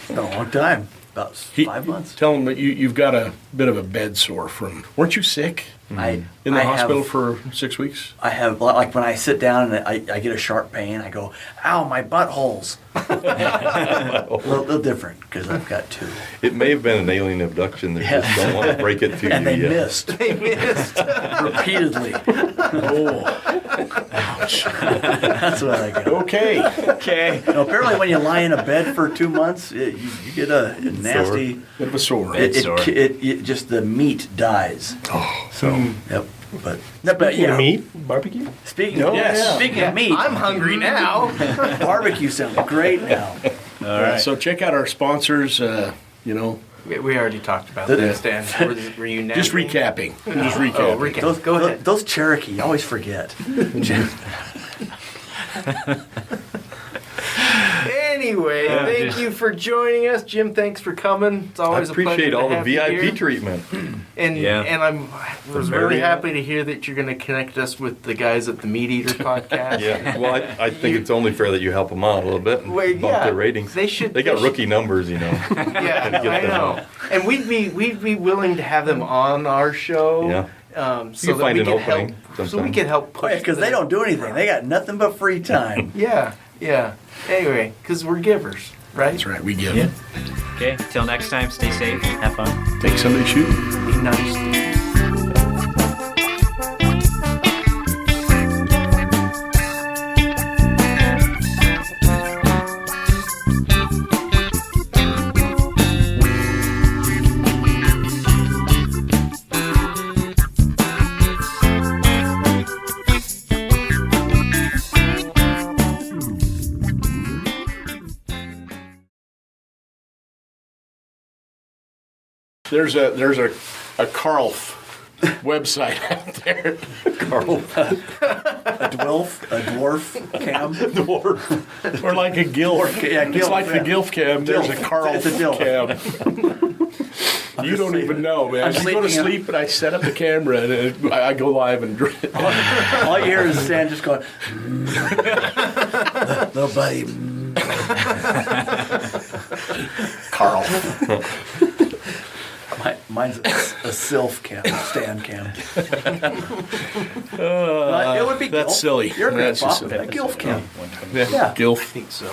been a long time. About 5 months. Tell them that you've got a bit of a bed sore from. Weren't you sick I in the I hospital have, for 6 weeks? I have, like when I sit down and I get a sharp pain, I go, ow, my buttholes. A little different because I've got two. It may have been an alien abduction. They Yeah. just don't want to break it to And you they yet. missed They missed. repeatedly. Oh, That's what I got. okay. Okay. No, apparently, when you lie in a bed for 2 months, you get a nasty. Bit of a sore. It, sore. it just the meat dies. Oh, So yep. But Speaking yeah. of meat, barbecue. Speaking Yes. speaking of meat, I'm hungry now. barbecue sounds great now. All right. So check out our sponsors. You know, We already talked about The- that, Stan. Were you just napping? recapping. Just Oh, recapping. recap. Those, Go ahead. Those Cherokee, you always forget. Anyway, Yeah, thank just- you for joining us, Jim. Thanks for coming. It's I always a pleasure appreciate to all the have you VIP here. treatment. And Yeah. and I was The really Marriott. happy to hear that you're going to connect us with the guys at the Mediator Podcast. Yeah, well, I think it's only fair that you help them out a little bit and Well, bump yeah, their ratings. they should- They got they rookie numbers, you know. Yeah, Get I them know. out. And we'd be willing to have them on our show. Yeah. So can that find we an could opening help. So we sometime. could help push. Because they don't do anything. They got nothing but free time. Yeah, yeah. Anyway, because we're givers, right? That's right. We give. Yeah. Okay. Till next time. Stay safe. Have fun. Take somebody shooting. Be nice. There's a Carlf website out there. Carl, A dwarf cam. Dwarf. Or like a gilf. Yeah, It's gilf, like the yeah. gilf cam. There's a Dilf. Carlf It's a dilf. cam. You don't even know, man. I'm I go to sleeping sleep and I set up the camera and I go live and All you hear is Stan just going, little buddy. Carl. Mine's a sylph cam, Stan cam. It would be That's Gilf. silly. You're a That's grandpa. just silly. A Gilf cam. Yeah. Yeah. Gilf. I think so.